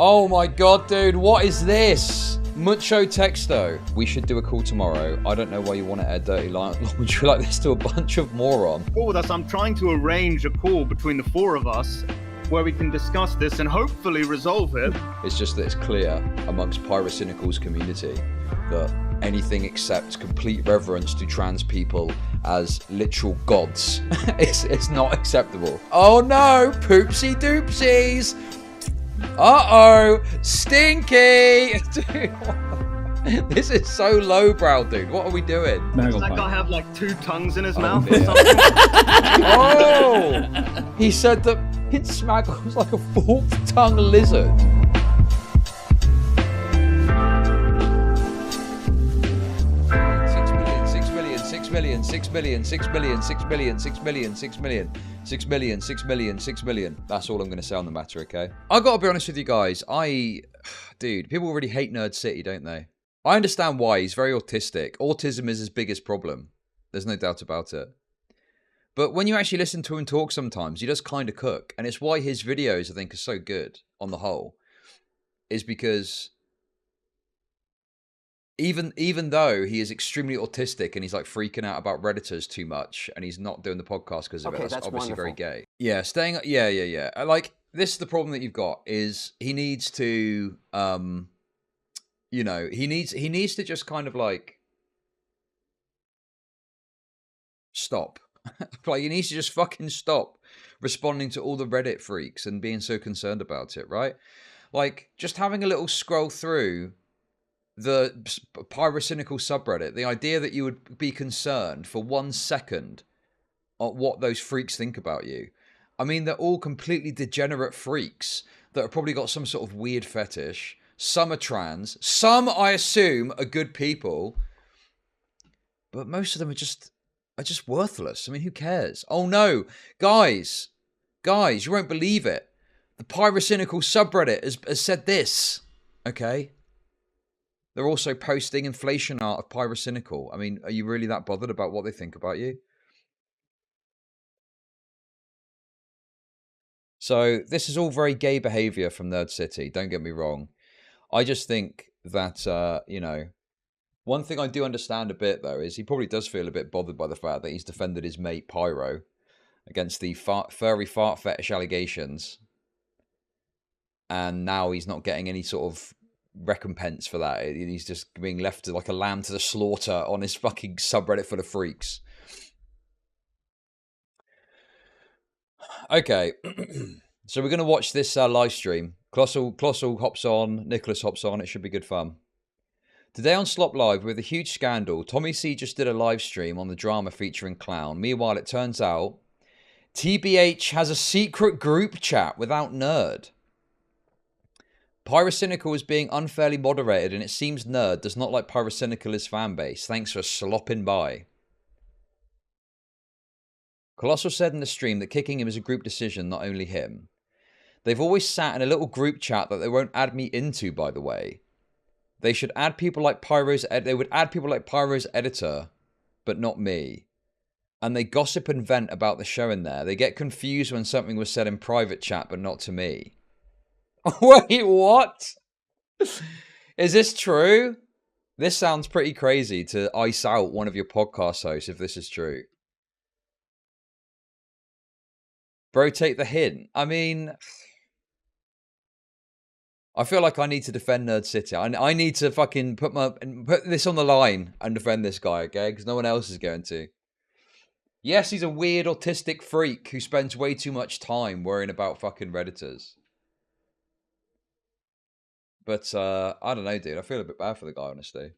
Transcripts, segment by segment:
Oh my god, dude, what is this? Mucho texto. We should do a call tomorrow. I don't know why you want to air dirty laundry like this to a bunch of morons. With us, I'm trying to arrange a call between the four of us where we can discuss this and hopefully resolve it. It's just that it's clear amongst Pyrocynical's community that anything except complete reverence to trans people as literal gods it's not acceptable. Oh no, poopsie doopsies. Uh-oh, stinky. Dude, this is so lowbrow, dude. What are we doing? Does that guy have like 2 tongues in his mouth dear. or something? Oh, he said that Smaggle was like a forked-tongue lizard. $6 million. That's all I'm going to say on the matter, okay? I got to be honest with you guys. Dude, people really hate Nerd City, don't they? I understand why. He's very autistic. Autism is his biggest problem. There's no doubt about it. But when you actually listen to him talk sometimes, he does kind of cook. And it's why his videos, I think, are so good on the whole. Is because even though he is extremely autistic and he's like freaking out about Redditors too much and he's not doing the podcast because of it, that's obviously wonderful. Very gay. Yeah, yeah. Like, this is the problem that you've got is he needs to, you know, he needs to just kind of like stop. Like, he needs to just fucking stop responding to all the Reddit freaks and being so concerned about it, right? Like, just having a little scroll through the Pyrocynical subreddit, the idea that you would be concerned for 1 second at what those freaks think about you. I mean, they're all completely degenerate freaks that have probably got some sort of weird fetish. Some are trans. Some, I assume, are good people. But most of them are just worthless. I mean, who cares? Oh no, guys, you won't believe it. The Pyrocynical subreddit has said this. Okay. They're also posting inflation art of Pyrocynical. I mean, are you really that bothered about what they think about you? So this is all very gay behavior from Nerd City. Don't get me wrong. I just think that, you know, one thing I do understand a bit, though, is he probably does feel a bit bothered by the fact that he's defended his mate Pyro against the furry fart fetish allegations. And now he's not getting any sort of recompense for that. He's just being left like a lamb to the slaughter on his fucking subreddit full of freaks. Okay, so we're going to watch this live stream. Colossal hops on, Nicholas hops on. It should be good fun. Today on Slop Live, with a huge scandal, TommyC just did a live stream on the drama featuring Clown. Meanwhile, it turns out TBH has a secret group chat without Nerd. Pyrocynical is being unfairly moderated, and it seems Nerd does not like Pyrocynical as fan base. Thanks for slopping by. Colossal said in the stream that kicking him is a group decision, not only him. They've always sat in a little group chat that they won't add me into, by the way. They should add people like they would add people like Pyro's editor, but not me. And they gossip and vent about the show in there. They get confused when something was said in private chat, but not to me. Wait, what? Is this true? This sounds pretty crazy to ice out one of your podcast hosts if this is true. Bro, take the hint. I mean, I feel like I need to defend Nerd City. I need to fucking put this on the line and defend this guy, okay? Because no one else is going to. Yes, he's a weird autistic freak who spends way too much time worrying about fucking Redditors. But, I don't know, dude. I feel a bit bad for the guy, honestly.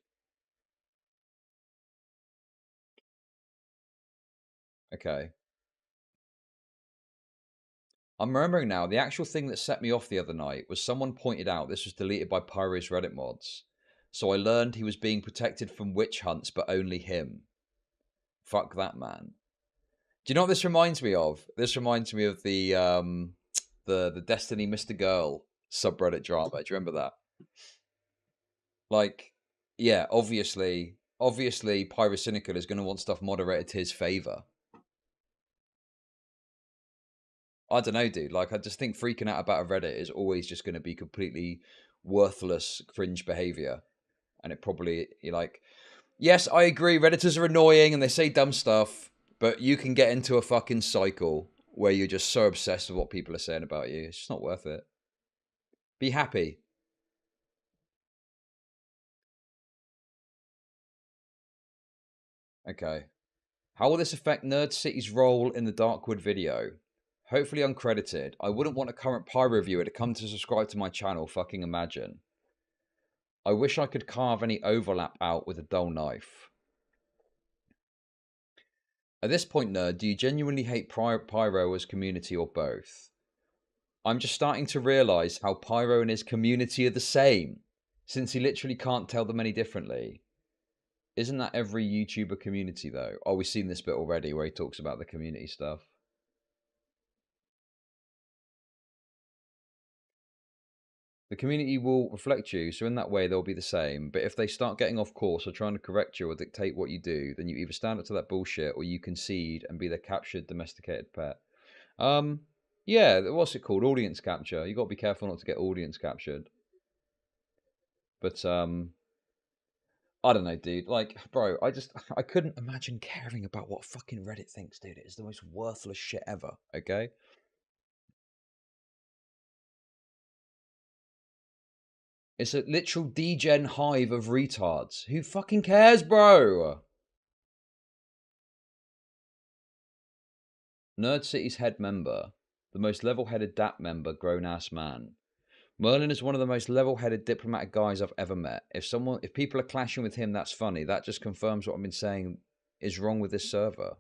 Okay. I'm remembering now, the actual thing that set me off the other night was someone pointed out this was deleted by Pyro's Reddit mods. So I learned he was being protected from witch hunts, but only him. Fuck that, man. Do you know what this reminds me of? This reminds me of the Destiny Mr. Girl subreddit drama. Do you remember that? Like, yeah, obviously Pyrocynical is going to want stuff moderated to his favor. I don't know, dude. Like, I just think freaking out about a Reddit is always just going to be completely worthless cringe behavior. And it probably, you're like, yes, I agree, Redditors are annoying and they say dumb stuff, but you can get into a fucking cycle where you're just so obsessed with what people are saying about you. It's just not worth it. Be happy. Okay. How will this affect NerdCity's role in the Darkwood video? Hopefully uncredited. I wouldn't want a current Pyro viewer to come to subscribe to my channel, fucking imagine. I wish I could carve any overlap out with a dull knife. At this point, Nerd, do you genuinely hate Pyro as community or both? I'm just starting to realise how Pyro and his community are the same, since he literally can't tell them any differently. Isn't that every YouTuber community, though? Oh, we've seen this bit already where he talks about the community stuff. The community will reflect you, so in that way they'll be the same. But if they start getting off course or trying to correct you or dictate what you do, then you either stand up to that bullshit or you concede and be their captured, domesticated pet. Yeah, what's it called? Audience capture. You got to be careful not to get audience captured. But I don't know, dude. Like, bro, I couldn't imagine caring about what fucking Reddit thinks, dude. It is the most worthless shit ever. Okay. It's a literal degen hive of retards. Who fucking cares, bro? NerdCity's head member, the most level-headed DAP member, grown-ass man. Merlin is one of the most level-headed diplomatic guys I've ever met. If people are clashing with him, that's funny. That just confirms what I've been saying is wrong with this server.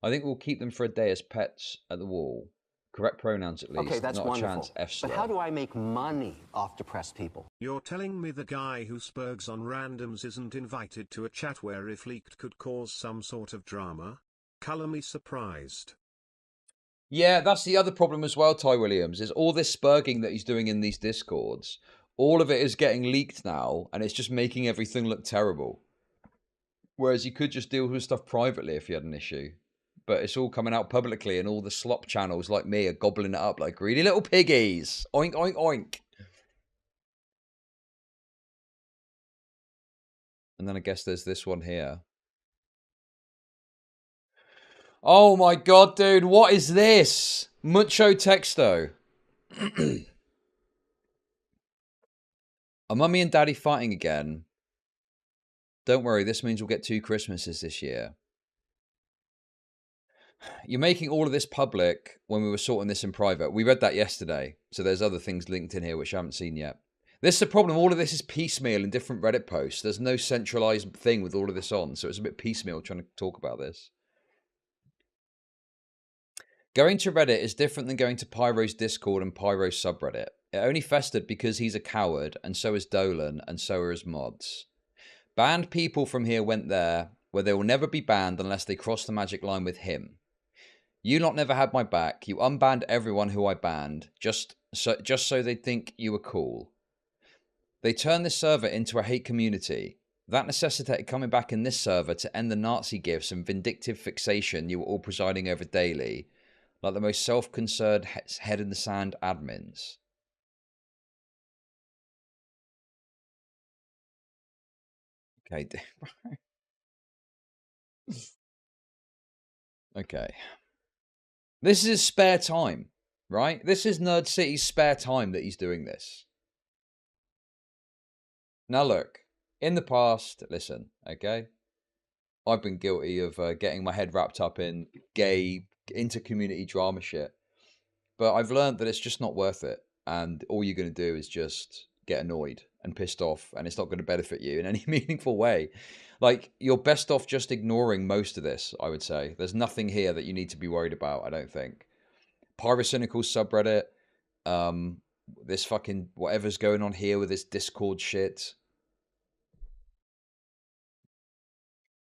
I think we'll keep them for a day as pets at the wall. Correct pronouns, at least. Okay, that's not wonderful. A chance, F-slur. But how do I make money off depressed people? You're telling me the guy who spurgs on randoms isn't invited to a chat where if leaked could cause some sort of drama? Color me surprised. Yeah, that's the other problem as well, Ty Williams, is all this spurging that he's doing in these Discords. All of it is getting leaked now, and it's just making everything look terrible. Whereas you could just deal with stuff privately if you had an issue. But it's all coming out publicly, and all the slop channels like me are gobbling it up like greedy little piggies. Oink, oink, oink. And then I guess there's this one here. Oh my god, dude, what is this? Mucho texto. Are Mummy and Daddy fighting again? Don't worry, this means we'll get 2 Christmases this year. You're making all of this public when we were sorting this in private. We read that yesterday, so there's other things linked in here which I haven't seen yet. This is the problem. All of this is piecemeal in different Reddit posts. There's no centralized thing with all of this on, so it's a bit piecemeal trying to talk about this. Going to Reddit is different than going to Pyro's Discord and Pyro's subreddit. It only festered because he's a coward, and so is Dolan, and so are his mods. Banned people from here went there, where they will never be banned unless they cross the magic line with him. You lot never had my back. You unbanned everyone who I banned, just so they'd think you were cool. They turned this server into a hate community. That necessitated coming back in this server to end the Nazi gifts and vindictive fixation you were all presiding over daily, like the most self-concerned head-in-the-sand admins. Okay. Okay. This is his spare time, right? This is NerdCity's spare time that he's doing this. Now look, in the past, listen, okay? I've been guilty of getting my head wrapped up in gay, inter-community drama shit. But I've learned that it's just not worth it. And all you're going to do is just get annoyed and pissed off. And it's not going to benefit you in any meaningful way. Like, you're best off just ignoring most of this, I would say. There's nothing here that you need to be worried about, I don't think. Pyrocynical subreddit. This fucking whatever's going on here with this Discord shit.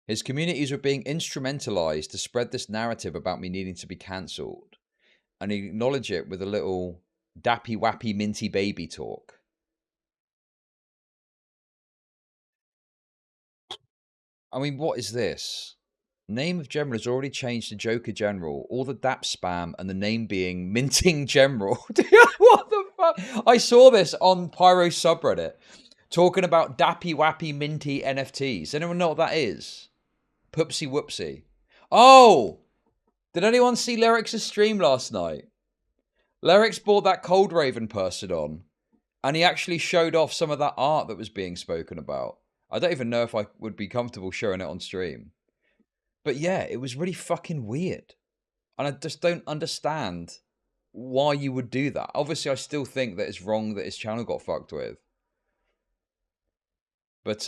His communities are being instrumentalized to spread this narrative about me needing to be cancelled. And he acknowledge it with a little dappy wappy minty baby talk. I mean, what is this? Name of General has already changed to Joker General. All the DAP spam and the name being Minting General. What the fuck? I saw this on Pyro subreddit talking about dappy wappy minty NFTs. Anyone know what that is? Poopsie whoopsie. Oh! Did anyone see Lyric's stream last night? Lyric's brought that Cold Raven person on, and he actually showed off some of that art that was being spoken about. I don't even know if I would be comfortable showing it on stream. But yeah, it was really fucking weird. And I just don't understand why you would do that. Obviously, I still think that it's wrong that his channel got fucked with. But,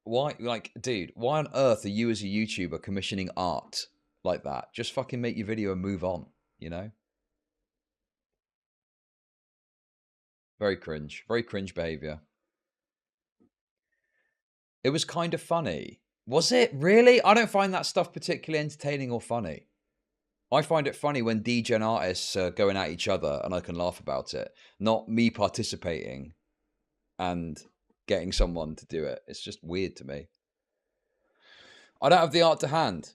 why, like, dude, why on earth are you as a YouTuber commissioning art like that? Just fucking make your video and move on, you know? Very cringe behavior. It was kind of funny. Was it? Really? I don't find that stuff particularly entertaining or funny. I find it funny when degen artists are going at each other and I can laugh about it. Not me participating and getting someone to do it. It's just weird to me. I don't have the art to hand.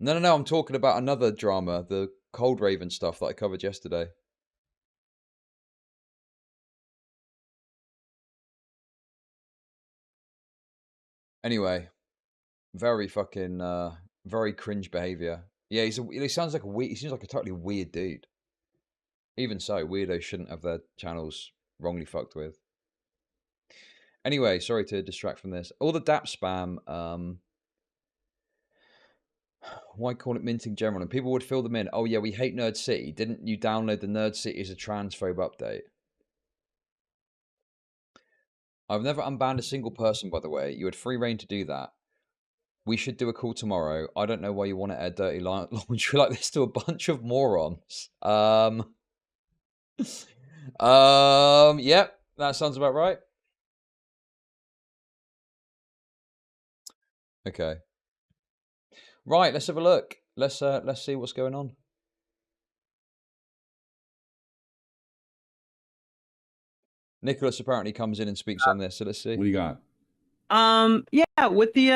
No, I'm talking about another drama, the Cold Raven stuff that I covered yesterday. Anyway, very fucking, very cringe behavior. Yeah, he seems like a totally weird dude. Even so, weirdos shouldn't have their channels wrongly fucked with. Anyway, sorry to distract from this. All the DAP spam, why call it Minting General? And people would fill them in. Oh yeah, we hate NerdCity. Didn't you download the NerdCity as a transphobe update? I've never unbanned a single person, by the way. You had free reign to do that. We should do a call tomorrow. I don't know why you want to air dirty laundry like this to a bunch of morons. Yep, that sounds about right. Okay. Right, let's have a look. Let's see what's going on. Nicholas apparently comes in and speaks on this, so let's see. What do you got? Yeah, with the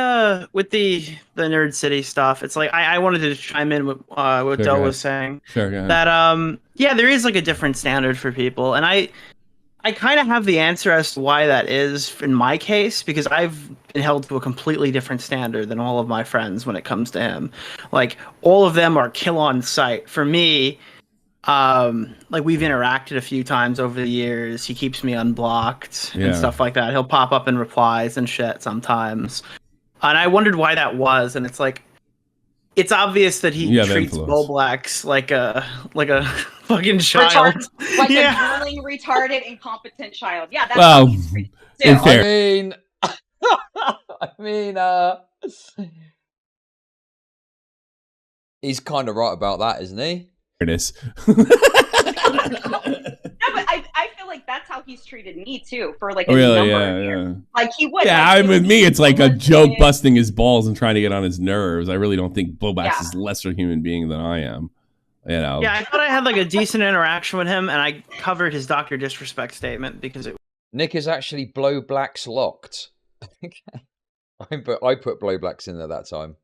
NerdCity stuff, it's like I wanted to chime in with what Sure, Del was saying. Sure, go ahead. That yeah, there is like a different standard for people, and I kind of have the answer as to why that is in my case, because I've been held to a completely different standard than all of my friends when it comes to him. Like, all of them are kill on sight. For me, like, we've interacted a few times over the years. He keeps me unblocked and stuff like that. He'll pop up in replies and shit sometimes. And I wondered why that was, and it's like, it's obvious that he treats Blowblacks like a fucking child. Like a drooling, retarded, incompetent child. Yeah, that's how he's treated too. I mean, he's kind of right about that, isn't he? It is. No, but I feel like that's how he's treated me too for like a really, number of years. Like he would. Yeah, like, with me, it's like a joke busting his balls and trying to get on his nerves. I really don't think Blowbacks is a lesser human being than I am. You know. Yeah, I thought I had like a decent interaction with him, and I covered his Dr. Disrespect statement because it. Nick is actually Blowblacks locked. I put Blowblacks in there that time.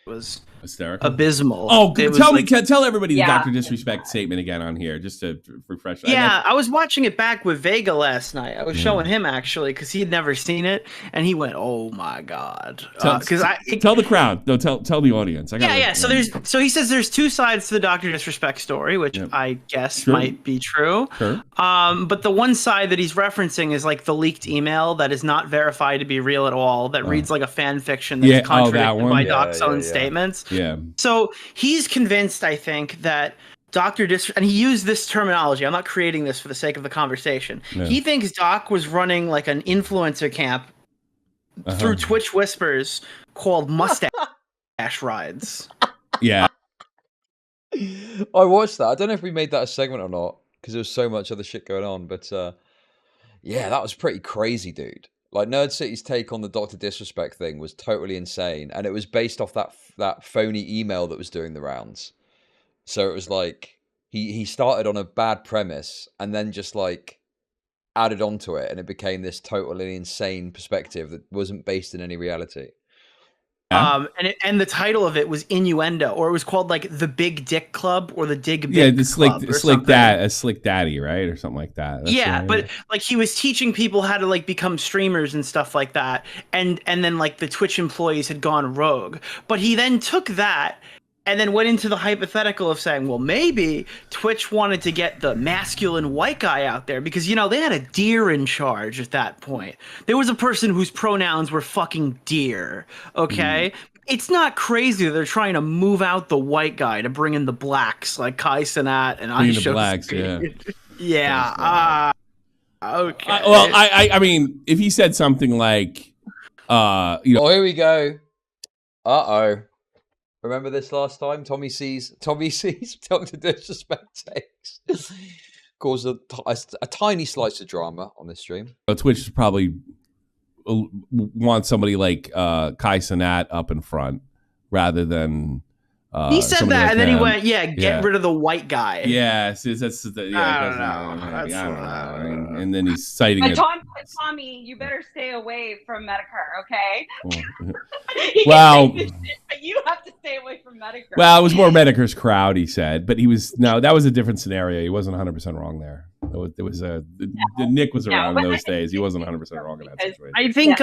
Was hysterical, abysmal. Oh, tell everybody the Dr. Disrespect statement again on here, just to refresh. Yeah, I was watching it back with Vega last night. I was showing him actually because he had never seen it, and he went, "Oh my god!" Because tell the crowd, no, tell the audience. So he says there's two sides to the Dr. Disrespect story, which I guess might be true. Sure. But the one side that he's referencing is like the leaked email that is not verified to be real at all. That reads like a fan fiction that's contradicted by Doc's own statements. Yeah. So he's convinced, I think, that and he used this terminology. I'm not creating this for the sake of the conversation. No. He thinks Doc was running like an influencer camp through Twitch Whispers called Mustache Rides. Yeah. I watched that. I don't know if we made that a segment or not because there was so much other shit going on. But yeah, that was pretty crazy, dude. Like, NerdCity's take on the Dr. Disrespect thing was totally insane. And it was based off that phony email that was doing the rounds. So it was like, he started on a bad premise and then just like added onto it, and it became this totally insane perspective that wasn't based in any reality. And the title of it was innuendo, or it was called like the Big Dick Club or the Dig Big Club, or something. A slick daddy, right, or something like that. That's but like he was teaching people how to like become streamers and stuff like that, and then like the Twitch employees had gone rogue. But he then took that and then went into the hypothetical of saying, well, maybe Twitch wanted to get the masculine white guy out there because, they had a deer in charge at that point. There was a person whose pronouns were fucking deer, okay? It's not crazy that they're trying to move out the white guy to bring in the blacks like Kai Cenat and I. The blacks, yeah. Yeah. Okay. Well, I mean, if he said something like, Oh, here we go. Uh-oh. Remember this last time? Tommy sees Dr. Disrespect takes. Caused a tiny slice of drama on this stream. Twitch probably wants somebody like Kai Cenat up in front rather than he said that, like and then he went, get rid of the white guy. Yeah, that's I don't know. And then he's citing it. Tommy, you better stay away from Medicare, okay? Well, you have to stay away from Medicare. Well, it was more Medicare's crowd, he said, but that was a different scenario. He wasn't 100% wrong there. It was Nick was around in those days. He wasn't 100% wrong in that situation. I think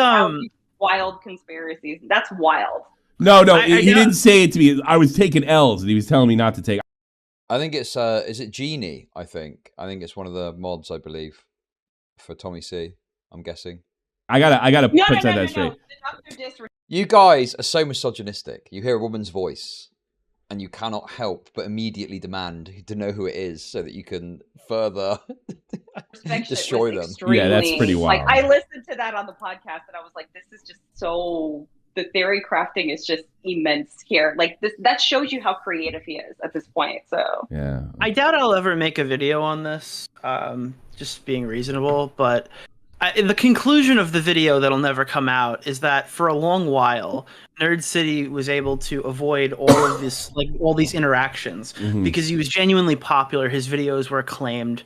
wild conspiracies. That's wild. No, he didn't say it to me. I was taking L's, and he was telling me not to take. I think it's is it Genie? I think it's one of the mods, I believe, for Tommy C. I'm guessing. I gotta put that straight. You guys are so misogynistic. You hear a woman's voice, and you cannot help but immediately demand to know who it is, so that you can further destroy them. Yeah, that's pretty wild. Like I listened to that on the podcast, and I was like, "This is just so." The theory crafting is just immense here. Like that shows you how creative he is at this point. So yeah, I doubt I'll ever make a video on this. Just being reasonable, but the conclusion of the video that'll never come out is that for a long while, NerdCity was able to avoid all of this, like all these interactions, because he was genuinely popular. His videos were acclaimed.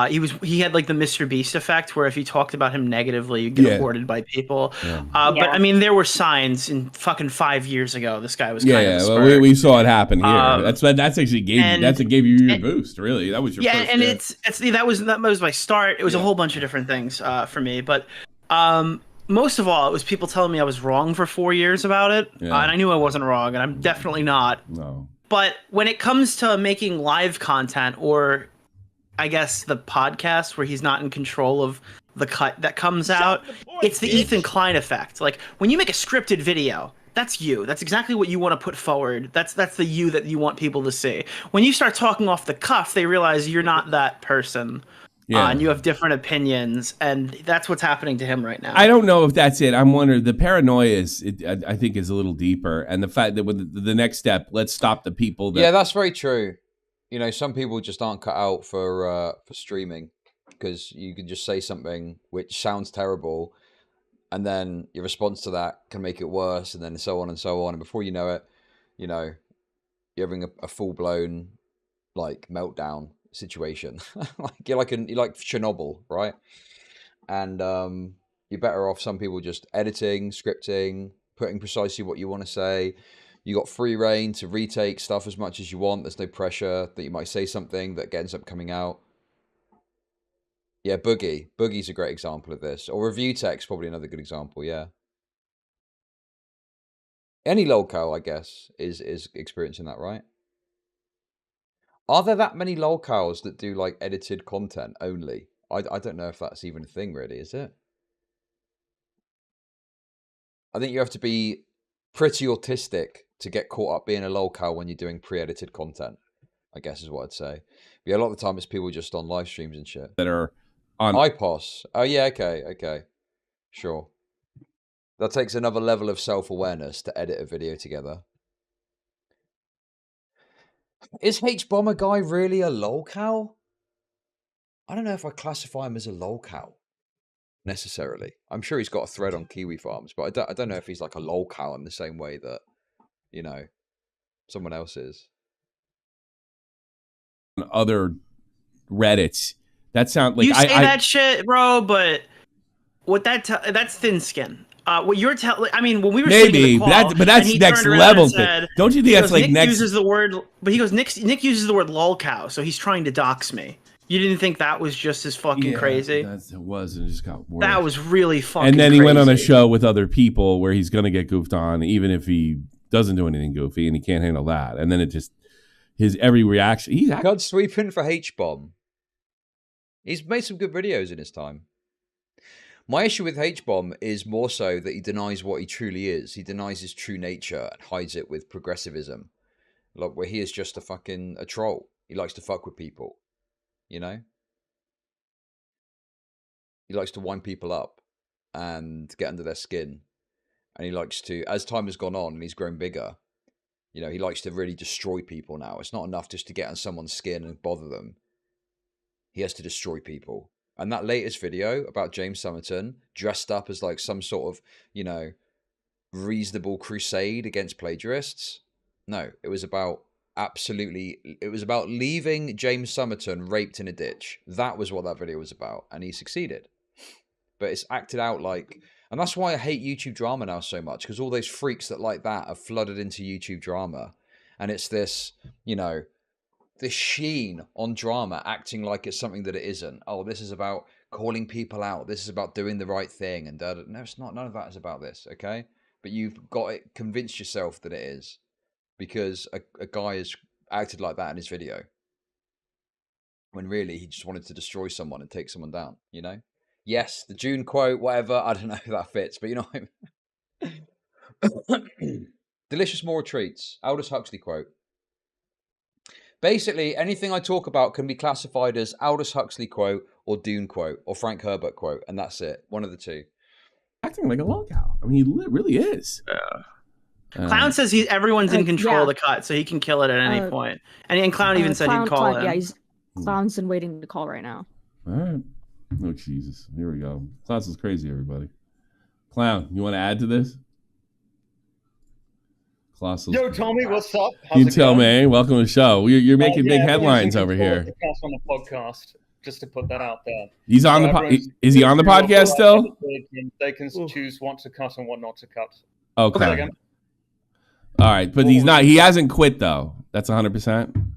He had like the Mr. Beast effect, where if you talked about him negatively, you get avoided by people. But I mean, there were signs in fucking 5 years ago. This guy was well, we saw it happen here. That's actually gave you your boost. Really, that was your first and that was my start. It was a whole bunch of different things for me, but most of all, it was people telling me I was wrong for 4 years about it, and I knew I wasn't wrong, and I'm definitely not. No. But when it comes to making live content, or I guess the podcast where he's not in control of the cut that comes out, it's the Ethan Klein effect. Like when you make a scripted video, that's you. That's exactly what you want to put forward. That's the you that you want people to see. When you start talking off the cuff, they realize you're not that person. And you have different opinions, and that's what's happening to him right now. I don't know if that's it. I'm wondering, the paranoia I think is a little deeper, and the fact that with the next step, let's stop the people that... Yeah, that's very true. Some people just aren't cut out for streaming, because you can just say something which sounds terrible, and then your response to that can make it worse, and then so on and so on. And before you know it, you're having a full-blown meltdown situation. you're like Chernobyl, right? And you're better off some people just editing, scripting, putting precisely what you want to say. You got free reign to retake stuff as much as you want. There's no pressure that you might say something that ends up coming out. Yeah, Boogie's a great example of this. Or Review Tech's probably another good example. Yeah, any lolcow, I guess, is experiencing that, right? Are there that many lolcows that do edited content only? I don't know if that's even a thing, really, is it? I think you have to be pretty autistic to get caught up being a lolcow when you're doing pre-edited content, I guess is what I'd say. But yeah, a lot of the time it's people just on live streams and shit. That are on IPOS. Oh yeah, okay. Sure. That takes another level of self-awareness to edit a video together. Is H-Bomber Guy really a lolcow? I don't know if I classify him as a lolcow necessarily. I'm sure he's got a thread on Kiwi Farms, but I don't know if he's like a lolcow in the same way that, someone else is. Other Reddits That sounds like you say that shit, bro, but what that's thin skin. What you're telling, I mean, when we were sitting in the call, but that's next level thing. Don't you think that's like Nick next? Uses the word, but he goes, Nick uses the word lolcow, so he's trying to dox me. You didn't think that was just as fucking crazy? It was. It just got worse. That was really fucking. And then he crazy. went on a show with other people where he's gonna get goofed on, even if he doesn't do anything goofy, and he can't handle that. And then it just his every reaction. He's God sweeping for H-Bomb. He's made some good videos in his time. My issue with H-Bomb is more so that he denies what he truly is. He denies his true nature and hides it with progressivism. Like, where he is just a troll. He likes to fuck with people. You know? He likes to wind people up and get under their skin. And he likes to, as time has gone on and he's grown bigger, you know, he likes to really destroy people now. It's not enough just to get on someone's skin and bother them. He has to destroy people. And that latest video about James Somerton dressed up as like some sort of, you know, reasonable crusade against plagiarists. No, it was about leaving James Somerton raped in a ditch. That was what that video was about. And he succeeded. But it's acted out like, and that's why I hate YouTube drama now so much, because all those freaks that like that have flooded into YouTube drama. And it's this, you know, this sheen on drama acting like it's something that it isn't. Oh, this is about calling people out. This is about doing the right thing. And no, it's not. None of that is about this, okay? But you've got it, convinced yourself that it is. Because a guy has acted like that in his video. When really he just wanted to destroy someone and take someone down, you know? Yes, the June quote, whatever. I don't know if that fits, but you know what I mean? Delicious moral treats. Aldous Huxley quote. Basically, anything I talk about can be classified as Aldous Huxley quote or Dune quote or Frank Herbert quote, and that's it. One of the two. Acting like a lolcow. I mean, he really is. Yeah. Clown says everyone's in control of the cut, so he can kill it at any point. And Clown even said he'd call him. Yeah, Clown's been waiting to call right now. All right. Oh, Jesus. Here we go. ColossalIsCrazy, everybody. Clown, you want to add to this? Colossal. Yo, Tommy, what's up? How's you tell me. Welcome to the show. You're making big headlines over here. On the podcast, just to put that out there. He's on the Is he on the podcast still? They can choose what to cut and what not to cut. Okay. All right, but he's not. He hasn't quit though. That's 100%.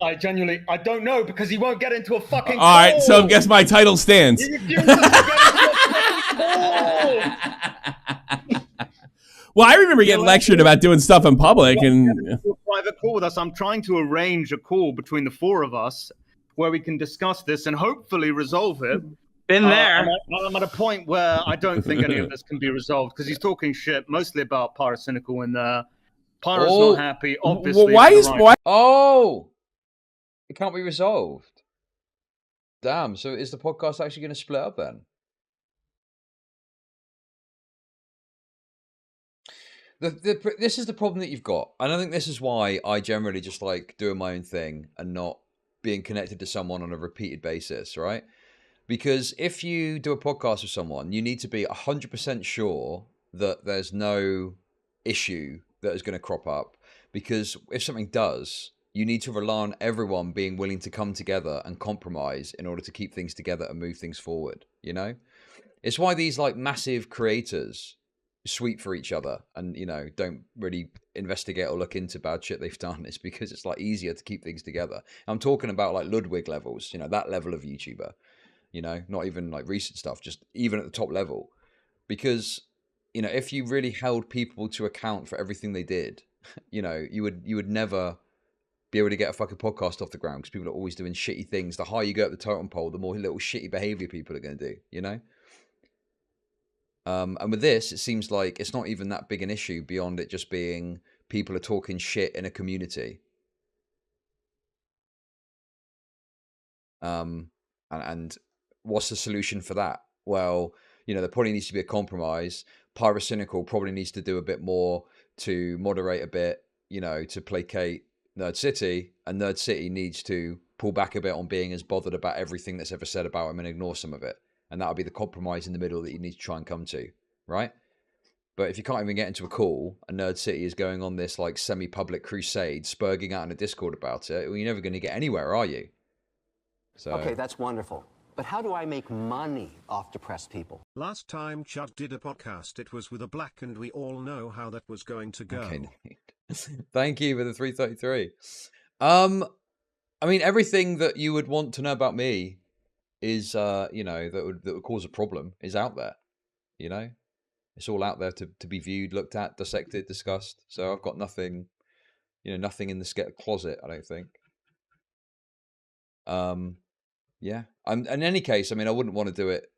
I don't know because he won't get into a fucking. All right, so guess my title stands. Well, I remember getting lectured about doing stuff in public and a private call with us. I'm trying to arrange a call between the four of us where we can discuss this and hopefully resolve it. Been there. I'm at a point where I don't think any of this can be resolved because he's talking shit mostly about Pyrocynical and Pyro's not happy. Obviously, why? Oh, it can't be resolved. Damn. So is the podcast actually going to split up then? This is the problem that you've got. And I think this is why I generally just like doing my own thing and not being connected to someone on a repeated basis, right? Because if you do a podcast with someone, you need to be 100% sure that there's no issue that is going to crop up. Because if something does, you need to rely on everyone being willing to come together and compromise in order to keep things together and move things forward, you know? It's why these like massive creators sweep for each other and, you know, don't really investigate or look into bad shit they've done. It's because it's like easier to keep things together. I'm talking about like Ludwig levels, you know, that level of YouTuber, you know, not even like recent stuff, just even at the top level. Because, you know, if you really held people to account for everything they did, you know, you would never be able to get a fucking podcast off the ground because people are always doing shitty things. The higher you go up the totem pole, the more little shitty behavior people are going to do, you know? And with this, it seems like it's not even that big an issue beyond it just being people are talking shit in a community. And what's the solution for that? Well, you know, there probably needs to be a compromise. Pyrocynical probably needs to do a bit more to moderate a bit, you know, to placate NerdCity, and NerdCity needs to pull back a bit on being as bothered about everything that's ever said about him and ignore some of it. And that'll be the compromise in the middle that you need to try and come to, right? But if you can't even get into a call, and NerdCity is going on this like semi-public crusade, spurging out in a Discord about it, well, you're never going to get anywhere, are you? So Okay, that's wonderful. But how do I make money off depressed people? Last time Chud did a podcast, it was with a black, and we all know how that was going to go. okay, thank you for the 333. I mean, everything that you would want to know about me is, you know, that would cause a problem is out there. You know, it's all out there to be viewed, looked at, dissected, discussed. So I've got nothing, you know, nothing in the closet, I don't think. Yeah. In any case, I mean, I wouldn't want to do it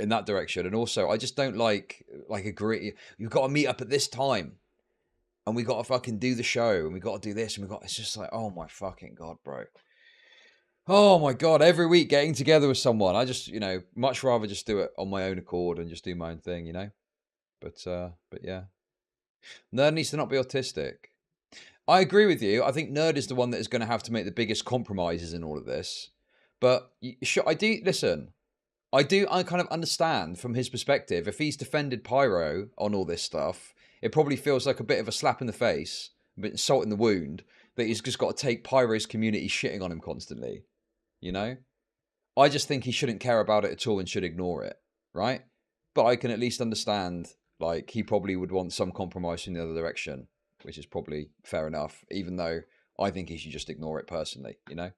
in that direction. And also, I just don't like agree. You've got to meet up at this time, and we got to fucking do the show, and we got to do this, and it's just like, oh my fucking God, bro. Oh my God, every week getting together with someone. I just, you know, much rather just do it on my own accord and just do my own thing, you know? But yeah. Nerd needs to not be autistic. I agree with you. I think Nerd is the one that is going to have to make the biggest compromises in all of this. But I kind of understand from his perspective. If he's defended Pyro on all this stuff, it probably feels like a bit of a slap in the face, a bit of salt in the wound, that he's just got to take Pyro's community shitting on him constantly. You know? I just think he shouldn't care about it at all and should ignore it, right? But I can at least understand, like, he probably would want some compromise in the other direction, which is probably fair enough, even though I think he should just ignore it personally, you know?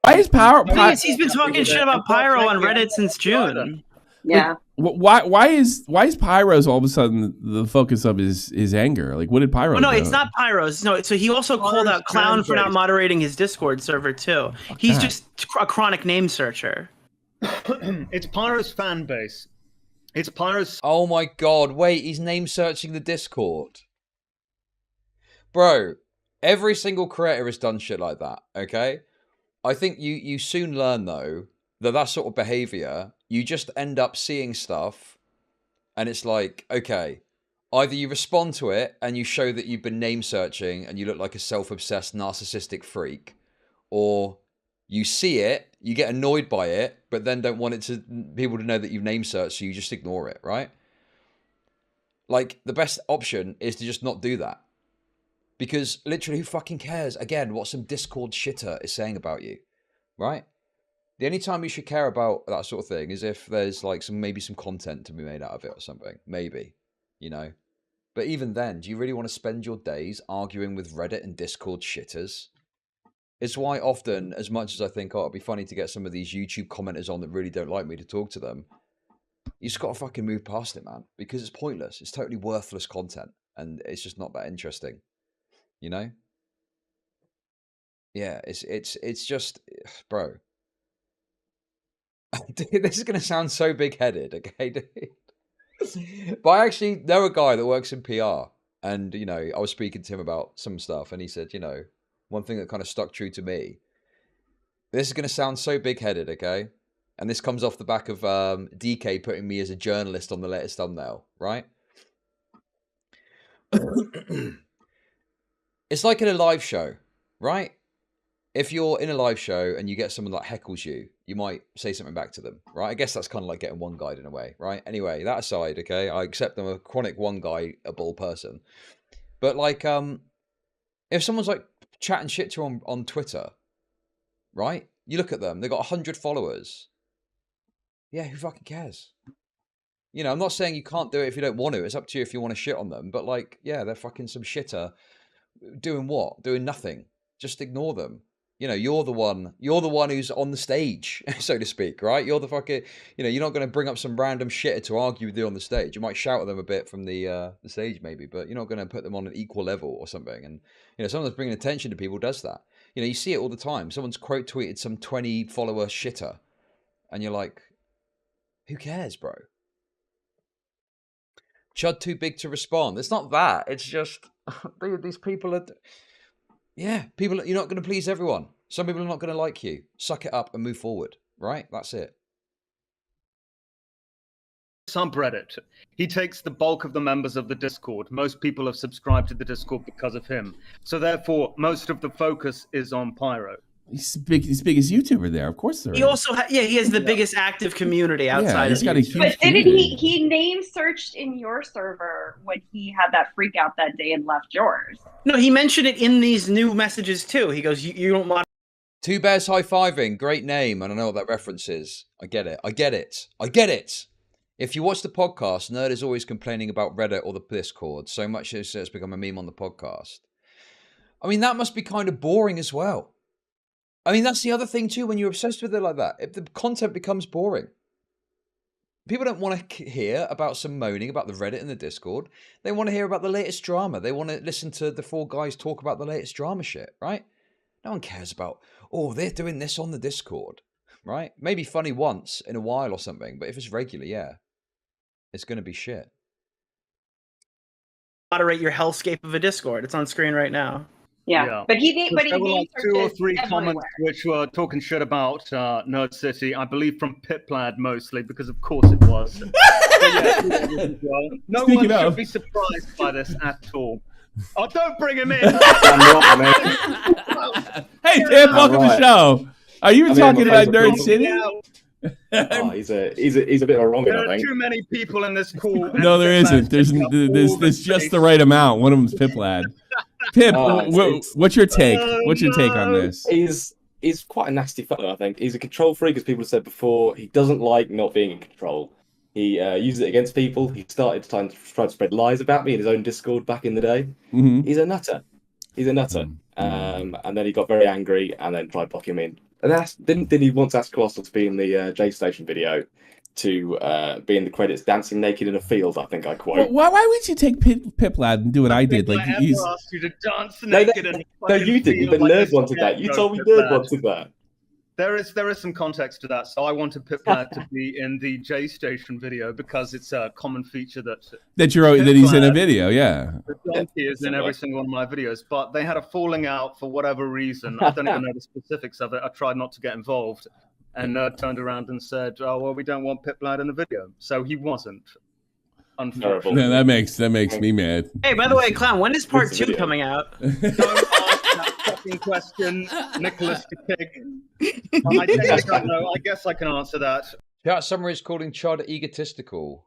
Why is he's been talking shit about Pyro on Reddit since June. Yeah. Like, why is Pyro's all of a sudden the focus of his anger? Like, what did Pyro? Oh, no, do? it's not Pyro's. No, so he also called out Clown for not moderating his Discord server too. He's just a chronic name searcher. It's Pyro's fan base. It's Pyro's. Oh my God! Wait, he's name searching the Discord, bro. Every single creator has done shit like that. Okay. I think you soon learn, though, that sort of behavior, you just end up seeing stuff, and it's like, okay, either you respond to it and you show that you've been name searching and you look like a self-obsessed narcissistic freak, or you see it, you get annoyed by it, but then don't want people to know that you've name searched, so you just ignore it, right? Like, the best option is to just not do that. Because literally, who fucking cares, again, what some Discord shitter is saying about you, right? The only time you should care about that sort of thing is if there's like maybe some content to be made out of it or something. Maybe, you know? But even then, do you really want to spend your days arguing with Reddit and Discord shitters? It's why often, as much as I think, oh, it'd be funny to get some of these YouTube commenters on that really don't like me to talk to them, you just got to fucking move past it, man. Because it's pointless. It's totally worthless content. And it's just not that interesting. You know? Yeah, it's just, bro. Dude, this is going to sound so big-headed, okay, dude? But I actually know a guy that works in PR. And, you know, I was speaking to him about some stuff. And he said, you know, one thing that kind of stuck true to me. This is going to sound so big-headed, okay? And this comes off the back of DK putting me as a journalist on the latest thumbnail, right? It's like in a live show, right? If you're in a live show and you get someone that heckles you, you might say something back to them, right? I guess that's kind of like getting one guide in a way, right? Anyway, that aside, okay, I accept I'm a chronic one guy-able person. But like, if someone's like chatting shit to you on Twitter, right? You look at them, they've got 100 followers. Yeah, who fucking cares? You know, I'm not saying you can't do it if you don't want to. It's up to you if you want to shit on them. But like, yeah, they're fucking some shitter. Doing what? Doing nothing. Just ignore them. You know, you're the one who's on the stage, so to speak, right? You're the fucking, you know, you're not going to bring up some random shitter to argue with you on the stage. You might shout at them a bit from the stage maybe, but you're not going to put them on an equal level or something. And, you know, someone that's bringing attention to people does that. You know, you see it all the time. Someone's quote tweeted some 20 follower shitter and you're like, who cares, bro? Chud too big to respond. It's not that. It's just, these people are... Yeah, people, you're not going to please everyone. Some people are not going to like you. Suck it up and move forward, right? That's it. Subreddit. He takes the bulk of the members of the Discord. Most people have subscribed to the Discord because of him. So therefore, most of the focus is on Pyro. He's biggest YouTuber there, of course. There he also, he has the biggest active community outside of got a huge But didn't community. he name searched in your server when he had that freak out that day and left yours? No, he mentioned it in these new messages too. He goes, "You don't want Two Bears High-Fiving, great name, and I know what that reference is. I get it. If you watch the podcast, Nerd is always complaining about Reddit or the Discord, so much as it's become a meme on the podcast. I mean, that must be kind of boring as well. I mean, that's the other thing too, when you're obsessed with it like that, if the content becomes boring. People don't want to hear about some moaning about the Reddit and the Discord. They want to hear about the latest drama. They want to listen to the four guys talk about the latest drama shit, right? No one cares about, oh, they're doing this on the Discord, right? Maybe funny once in a while or something, but if it's regular, yeah, it's going to be shit. Moderate your hellscape of a Discord. It's on screen right now. Yeah. But there were like 2 or 3 comments which were talking shit about Nerd City. I believe from Pitlad mostly, because of course it was. No one should be surprised by this at all. Oh, don't bring him in! Hey, Tim, welcome to the show. Are you talking about Nerd City? Oh, he's a bit of a wrong. There are too many people in this call. No, there isn't. There's just the right amount. One of them's Piplad. Pip, what's your take? What's your take on this? He's quite a nasty fellow, I think. He's a control freak, as people have said before. He doesn't like not being in control. He uses it against people. He started trying to spread lies about me in his own Discord back in the day. Mm-hmm. He's a nutter. And then he got very angry and then tried blocking me. And didn't he once ask Colossal to be in the J Station video to be in the credits dancing naked in a field, I think I quote. Why would you take Piplad and do what I did? Like he's asked you to dance naked in a No, you didn't. The Nerd wanted that. You told me Nerd wanted that. There is some context to that. So I wanted Piplad to be in the J Station video because it's a common feature that he's in a video, yeah. The donkey is in every single one of my videos, but they had a falling out for whatever reason. I don't even know the specifics of it. I tried not to get involved. And Nerd turned around and said, "Oh well, we don't want Piplad in the video," so he wasn't. Unfortunately, yeah, that makes me mad. Hey, by the way, Clown, when is part 2 coming out? Don't ask that fucking question, Nicholas the Pig. I don't know. I guess I can answer that. Chat summary is calling Chud egotistical.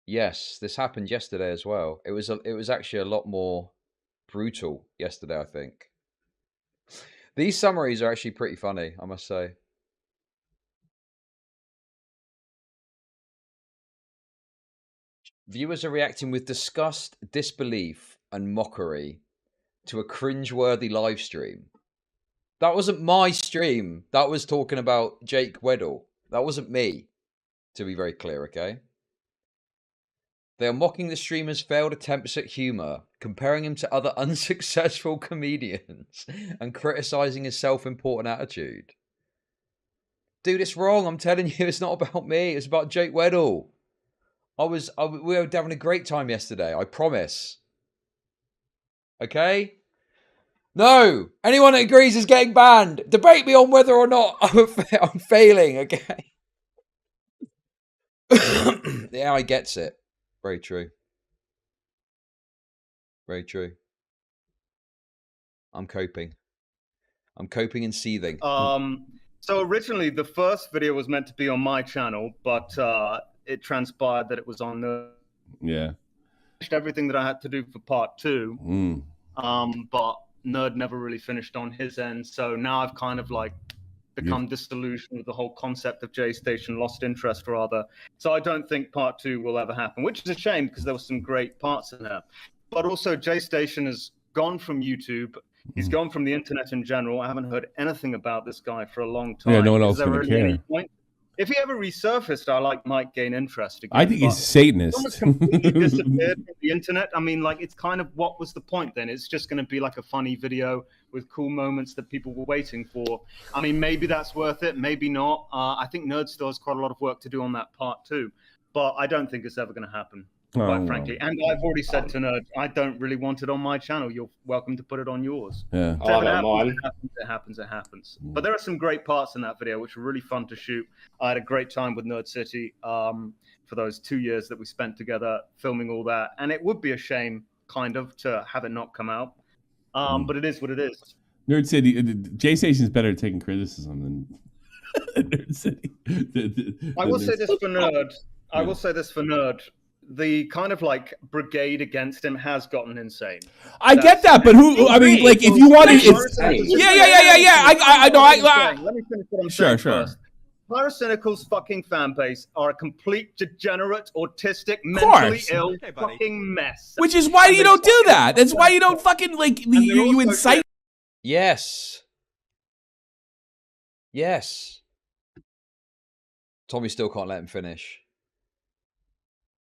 Yes, this happened yesterday as well. It was actually a lot more brutal yesterday, I think. These summaries are actually pretty funny, I must say. Viewers are reacting with disgust, disbelief, and mockery to a cringe-worthy live stream. That wasn't my stream. That was talking about Jake Weddle. That wasn't me, to be very clear, okay? They are mocking the streamer's failed attempts at humor, comparing him to other unsuccessful comedians, and criticizing his self-important attitude. Dude, it's wrong. I'm telling you, it's not about me. It's about Jake Weddle. We were having a great time yesterday. I promise. Okay? No! Anyone that agrees is getting banned. Debate me on whether or not I'm failing, okay? Yeah, I gets it. Very true. Very true. I'm coping and seething. So originally the first video was meant to be on my channel, but it transpired that it was on the... Yeah. Everything that I had to do for part 2. But Nerd never really finished on his end. So now I've kind of like become disillusioned with the whole concept of J Station, lost interest rather. So I don't think part 2 will ever happen, which is a shame because there were some great parts in there. But also J Station has gone from YouTube. He's gone from the internet in general. I haven't heard anything about this guy for a long time. Yeah, no one else is going to care. If he ever resurfaced, I might gain interest again. I think he's a Satanist. Almost completely disappeared from the internet. I mean, like, it's kind of what was the point then? It's just going to be like a funny video with cool moments that people were waiting for. I mean, maybe that's worth it, maybe not. I think Nerd still has quite a lot of work to do on that part too, but I don't think it's ever going to happen. Quite frankly. And I've already said to Nerd, I don't really want it on my channel. You're welcome to put it on yours. Yeah. It happens. But there are some great parts in that video, which were really fun to shoot. I had a great time with Nerd City for those 2 years that we spent together filming all that. And it would be a shame, kind of, to have it not come out. But it is what it is. Nerd City, J Station's better at taking criticism than Nerd City. I will say this for Nerd. the kind of like brigade against him has gotten insane. I get that, but who? I mean, like, if you want to, it's yeah. I know. Let me finish what I'm saying first. Pyrocynical's fucking fan base are a complete degenerate, autistic, mentally ill fucking mess. Which is why you don't do that. That's why you don't fucking like you incite. Yes. Tommy still can't let him finish.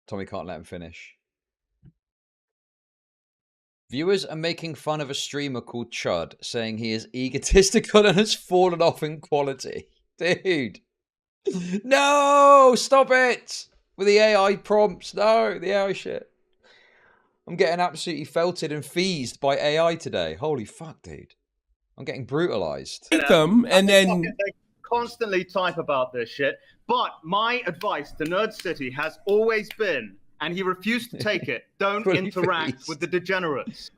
Tommy can't let him finish. Viewers are making fun of a streamer called Chud, saying he is egotistical and has fallen off in quality. Dude. No! Stop it! With the AI prompts. No, the AI shit. I'm getting absolutely felted and feased by AI today. Holy fuck, dude. I'm getting brutalized. Them and then... They constantly type about this shit. But my advice to NerdCity has always been, and he refused to take it, don't interact with the degenerates.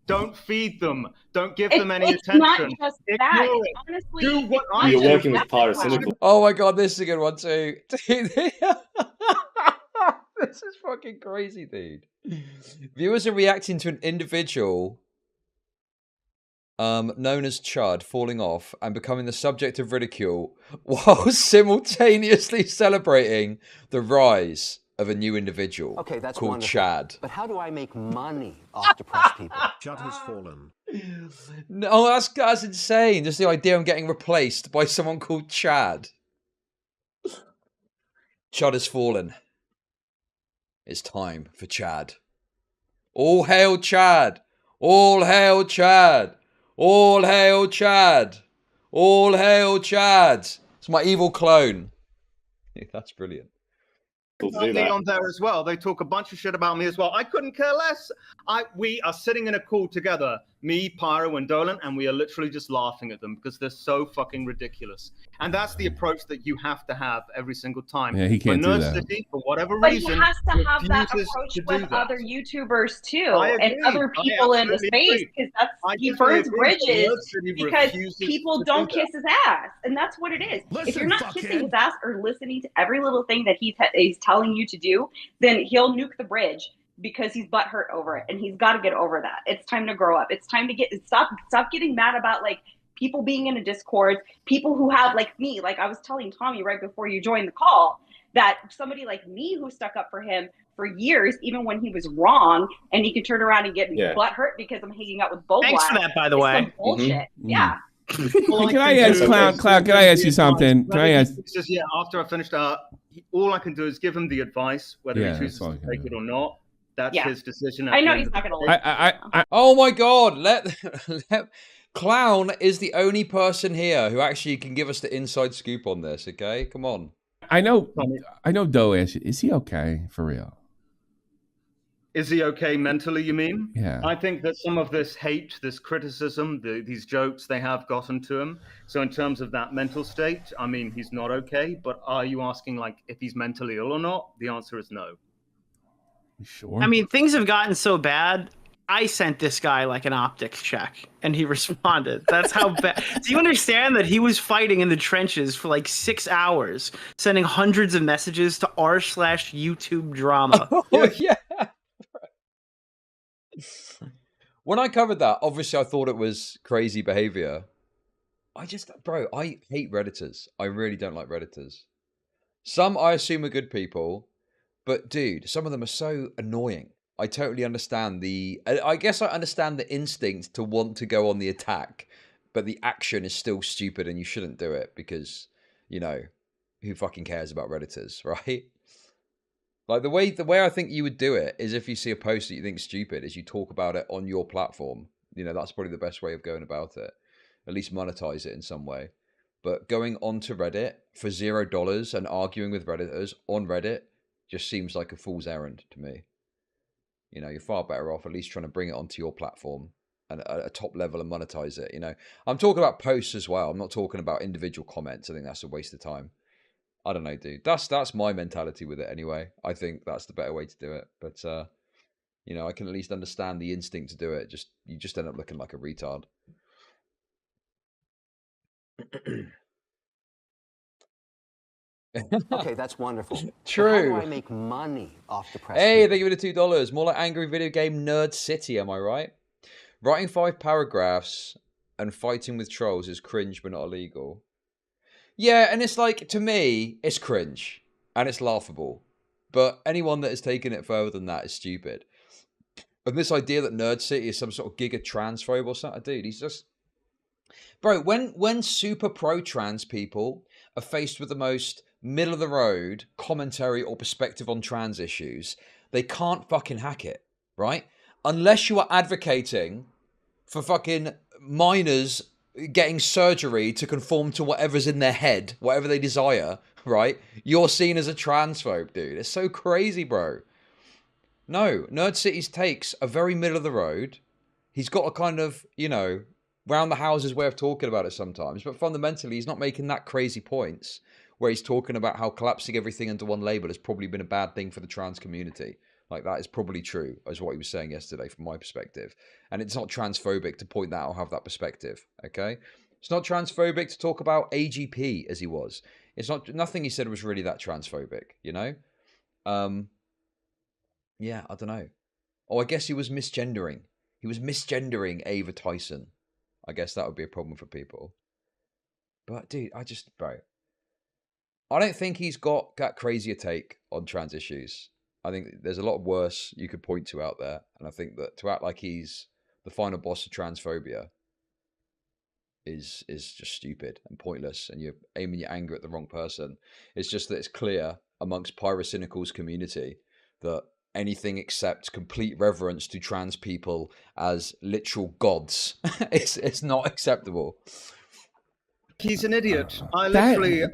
Don't feed them. Don't give them any attention. It's not just that. Honestly, do what You're working with Pyrocynical. Oh my god, this is a good one too. Dude, this is fucking crazy, dude. Viewers are reacting to an individual known as Chud falling off and becoming the subject of ridicule while simultaneously celebrating the rise of a new individual called wonderful. Chad. But how do I make money off depressed people? Chud has fallen. No, that's insane. Just the idea of getting replaced by someone called Chad. Chud has fallen. It's time for Chad. All hail Chad! All hail Chad! All hail Chad! All hail Chad! It's my evil clone. That's brilliant. Me on there as well. They talk a bunch of shit about me as well. I couldn't care less. We are sitting in a call together, me, Pyro, and Dolan, and we are literally just laughing at them because they're so fucking ridiculous. And that's the approach that you have to have every single time. Yeah, he can't do that. NerdCity, for whatever but reason, he has to have that refuses approach to do with that. other YouTubers too, I agree. and other people in the space, because he burns bridges because people don't kiss his ass, and that's what it is. If you're not kissing his ass or listening to every little thing that he's telling you to do, then he'll nuke the bridge because he's butthurt over it, and he's got to get over that. It's time to grow up. It's time to stop getting mad about like people being in a Discord, people who have like me. Like I was telling Tommy right before you joined the call that somebody like me who stuck up for him for years, even when he was wrong, and he could turn around and get butthurt because I'm hanging out with Bo. Thanks for that, by the way. Some bullshit. Yeah. Well, can I ask Clown? Can I ask you something? Can I ask? After I finished, all I can do is give him the advice, whether he chooses to take it or not. That's his decision. I know he's not going to listen. Oh my god! Let Clown is the only person here who actually can give us the inside scoop on this. Okay, come on. I know. Doe asked you, is he okay for real? Is he okay mentally, you mean? Yeah. I think that some of this hate, this criticism, these jokes, they have gotten to him. So in terms of that mental state, I mean, he's not okay. But are you asking, like, if he's mentally ill or not? The answer is no. Sure. I mean, things have gotten so bad. I sent this guy like an optics check, and he responded. That's how bad. Do you understand that he was fighting in the trenches for like 6 hours, sending hundreds of messages to r/YouTube drama? Oh, yeah. When I covered that, obviously I thought it was crazy behavior. I hate Redditors. I really don't like Redditors. Some I assume are good people, but dude, some of them are so annoying. I totally understand I guess I understand the instinct to want to go on the attack, but the action is still stupid and you shouldn't do it because, you know, who fucking cares about Redditors, right? Like the way I think you would do it is if you see a post that you think is stupid, is you talk about it on your platform. You know, that's probably the best way of going about it. At least monetize it in some way. But going onto Reddit for $0 and arguing with Redditors on Reddit just seems like a fool's errand to me. You know, you're far better off at least trying to bring it onto your platform and at a top level and monetize it. You know, I'm talking about posts as well. I'm not talking about individual comments. I think that's a waste of time. I don't know, dude. That's my mentality with it anyway. I think that's the better way to do it. But you know, I can at least understand the instinct to do it. You just end up looking like a retard. Okay, that's wonderful. True. But how do I make money off depressed Hey, people? thank you for the $2. More like angry video game NerdCity, am I right? Writing 5 paragraphs and fighting with trolls is cringe but not illegal. Yeah, and it's like, to me, it's cringe. And it's laughable. But anyone that has taken it further than that is stupid. And this idea that NerdCity is some sort of giga transphobe or something, dude, he's just... Bro, when super pro-trans people are faced with the most middle-of-the-road commentary or perspective on trans issues, they can't fucking hack it, right? Unless you are advocating for fucking minors getting surgery to conform to whatever's in their head, whatever they desire, right? You're seen as a transphobe, dude. It's so crazy, bro. No, NerdCity's takes are very middle of the road. He's got a kind of, you know, round the houses way of talking about it sometimes, but fundamentally he's not making that crazy points where he's talking about how collapsing everything into one label has probably been a bad thing for the trans community. Like, that is probably true, is what he was saying yesterday from my perspective. And it's not transphobic to point that out or have that perspective, okay? It's not transphobic to talk about AGP as he was. It's not, nothing he said was really that transphobic, you know? Yeah, I don't know. Oh, I guess he was misgendering. He was misgendering Ava Tyson. I guess that would be a problem for people. But, dude, bro. I don't think he's got that crazy a take on trans issues. I think there's a lot worse you could point to out there. And I think that to act like he's the final boss of transphobia is just stupid and pointless. And you're aiming your anger at the wrong person. It's just that it's clear amongst Pyrocynical's community that anything except complete reverence to trans people as literal gods it's not acceptable. He's an idiot. I've only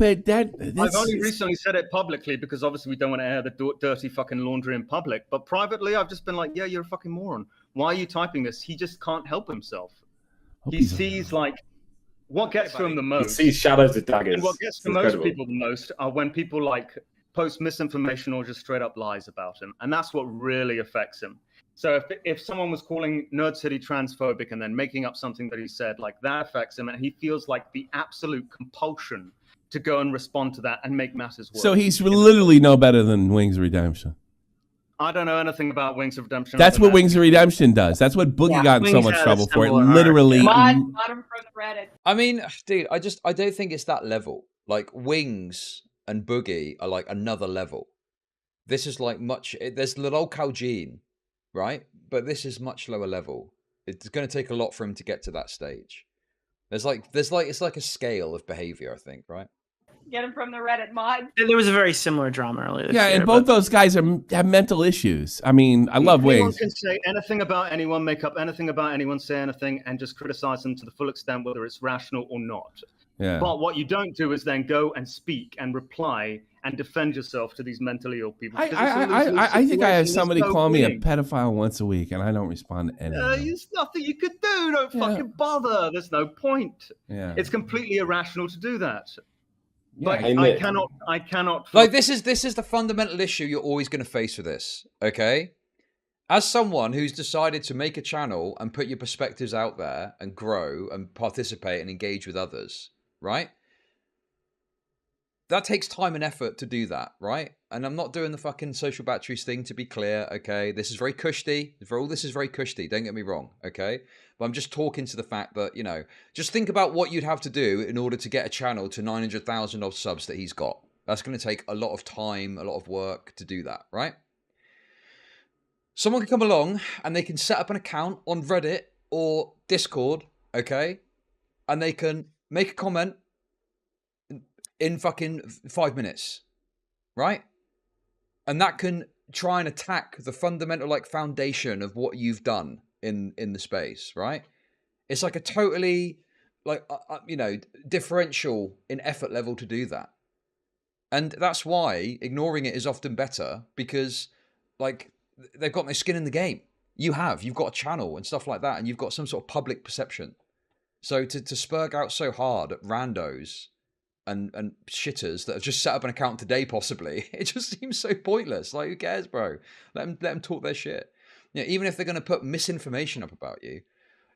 recently said it publicly because obviously we don't want to air the dirty fucking laundry in public. But privately, I've just been like, yeah, you're a fucking moron. Why are you typing this? He just can't help himself. He sees like what gets to him the most. He sees shadows of daggers. And what gets to most people the most are when people like post misinformation or just straight up lies about him, and that's what really affects him. So if someone was calling NerdCity transphobic and then making up something that he said, like that affects him, and he feels like the absolute compulsion to go and respond to that and make matters worse. So he's literally no better than Wings of Redemption. I don't know anything about Wings of Redemption. That's what Wings of Redemption does. That's what Boogie got in so much trouble for. It literally. Bottom from Reddit. I mean, dude, I don't think it's that level. Like Wings and Boogie are like another level. This is like there's Lil Calgene, right? But this is much lower level. It's going to take a lot for him to get to that stage. It's like a scale of behavior, I think, right? Get him from the Reddit mod. There was a very similar drama earlier. Yeah, and both those guys have mental issues. I mean, I love Anyone Wings. can say anything about anyone, make up anything about anyone, say anything, and just criticize them to the full extent, whether it's rational or not. Yeah. But what you don't do is then go and speak and reply and defend yourself to these mentally ill people. I think I have somebody call me a pedophile once a week, and I don't respond to anything. There's nothing you could do. Don't fucking bother. There's no point. Yeah. It's completely irrational to do that. Yeah, Like, I cannot. Like this is the fundamental issue you're always going to face with this. Okay, as someone who's decided to make a channel and put your perspectives out there and grow and participate and engage with others, right? That takes time and effort to do that, right? And I'm not doing the fucking social batteries thing, to be clear, okay? This is very cushy. All this is very cushy, don't get me wrong, okay? But I'm just talking to the fact that, you know, just think about what you'd have to do in order to get a channel to 900,000 odd subs that he's got. That's going to take a lot of time, a lot of work to do that, right? Someone can come along and they can set up an account on Reddit or Discord, okay? And they can make a comment in fucking 5 minutes, right? And that can try and attack the fundamental like foundation of what you've done in the space, right? It's like a totally like you know, differential in effort level to do that. And that's why ignoring it is often better, because like they've got no skin in the game. You've got a channel and stuff like that, and you've got some sort of public perception. So to spurg out so hard at randos and shitters that have just set up an account today, possibly, it just seems so pointless. Like, who cares, bro? Let them talk their shit. You know, even if they're going to put misinformation up about you,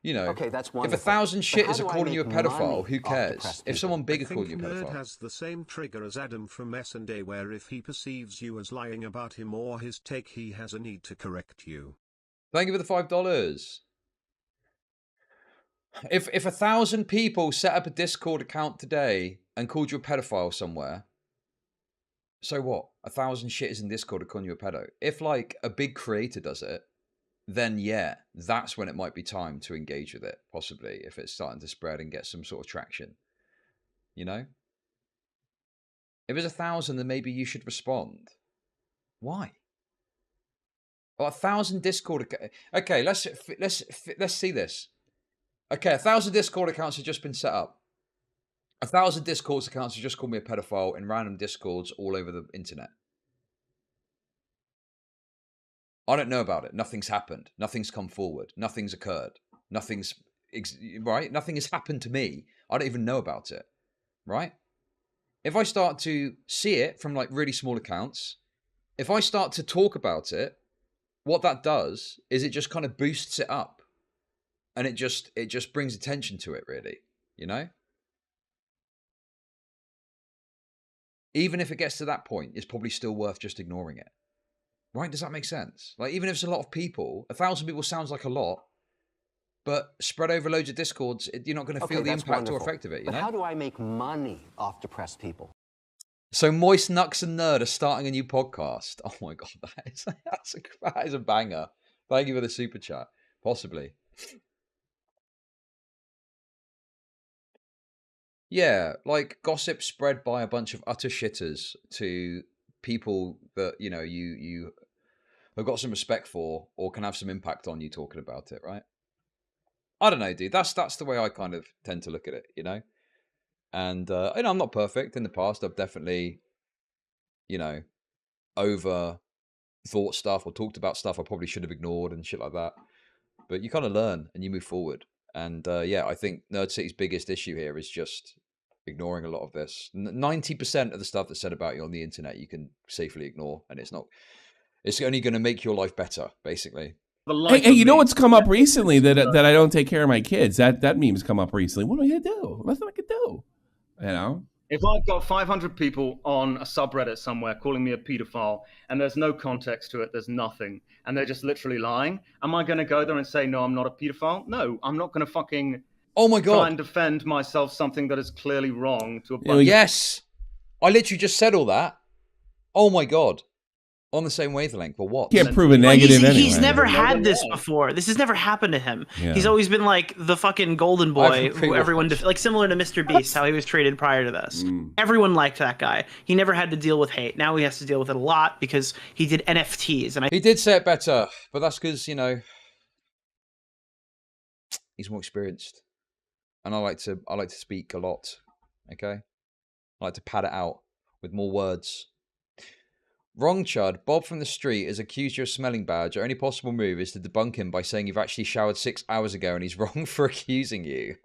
You know, okay, that's if wonderful. 1,000 shitters are But how do I calling you a make pedophile, money who off cares? depressed If people? someone bigger I think called you a Nerd pedophile. has the same trigger as Adam from S&A, where if he perceives you as lying about him or his take, he has a need to correct you. Thank you for the $5. If 1,000 people set up a Discord account today and called you a pedophile somewhere, so what? 1,000 shitters in Discord are calling you a pedo. If like a big creator does it, then yeah, that's when it might be time to engage with it, possibly, if it's starting to spread and get some sort of traction. You know? If it's 1,000, then maybe you should respond. Why? Well, 1,000 Discord. Okay, let's see this. Okay, 1,000 Discord accounts have just been set up. 1,000 Discord accounts have just called me a pedophile in random Discords all over the internet. I don't know about it. Nothing's happened. Nothing's come forward. Nothing's occurred. Nothing's right. Nothing has happened to me. I don't even know about it. Right? If I start to see it from like really small accounts, if I start to talk about it, what that does is it just kind of boosts it up, and it just brings attention to it. Really, you know. Even if it gets to that point, it's probably still worth just ignoring it. Right? Does that make sense? Like, even if it's a lot of people, 1,000 people sounds like a lot, but spread over loads of Discords, you're not going to feel the impact or effect of it, you know? But how do I make money off depressed people? So Moist Nux and Nerd are starting a new podcast. Oh my God, that is a banger. Thank you for the super chat. Possibly. Yeah, like gossip spread by a bunch of utter shitters to people that, you know, you have got some respect for or can have some impact on you talking about it, right? I don't know, dude. That's the way I kind of tend to look at it, you know? And, you know, I'm not perfect. In the past, I've definitely, you know, over thought stuff or talked about stuff I probably should have ignored and shit like that. But you kind of learn and you move forward. And, yeah, I think NerdCity's biggest issue here is just ignoring a lot of this. 90% of the stuff that's said about you on the internet you can safely ignore, and it's only going to make your life better, basically. Hey, you know what's come up recently that I don't take care of my kids? That meme's come up recently. What am I gonna do? Nothing I can do. You know? If I've got 500 people on a subreddit somewhere calling me a pedophile and there's no context to it, there's nothing, and they're just literally lying, am I going to go there and say, no, I'm not a pedophile? No, I'm not going to fucking try and defend myself something that is clearly wrong to a bunch. Yes. I literally just said all that. Oh my God. On the same wavelength, but what? Can't prove a negative anyway. He's never had this before. This has never happened to him. Yeah. He's always been like the fucking golden boy who everyone, like similar to Mr. Beast, how he was treated prior to this. Everyone liked that guy. He never had to deal with hate. Now he has to deal with it a lot because he did NFTs. And he did say it better, but that's because, you know, he's more experienced. And I like to speak a lot. Okay? I like to pad it out with more words. Wrong, Chud. Bob from the street has accused you of smelling bad. Your only possible move is to debunk him by saying you've actually showered 6 hours ago and he's wrong for accusing you.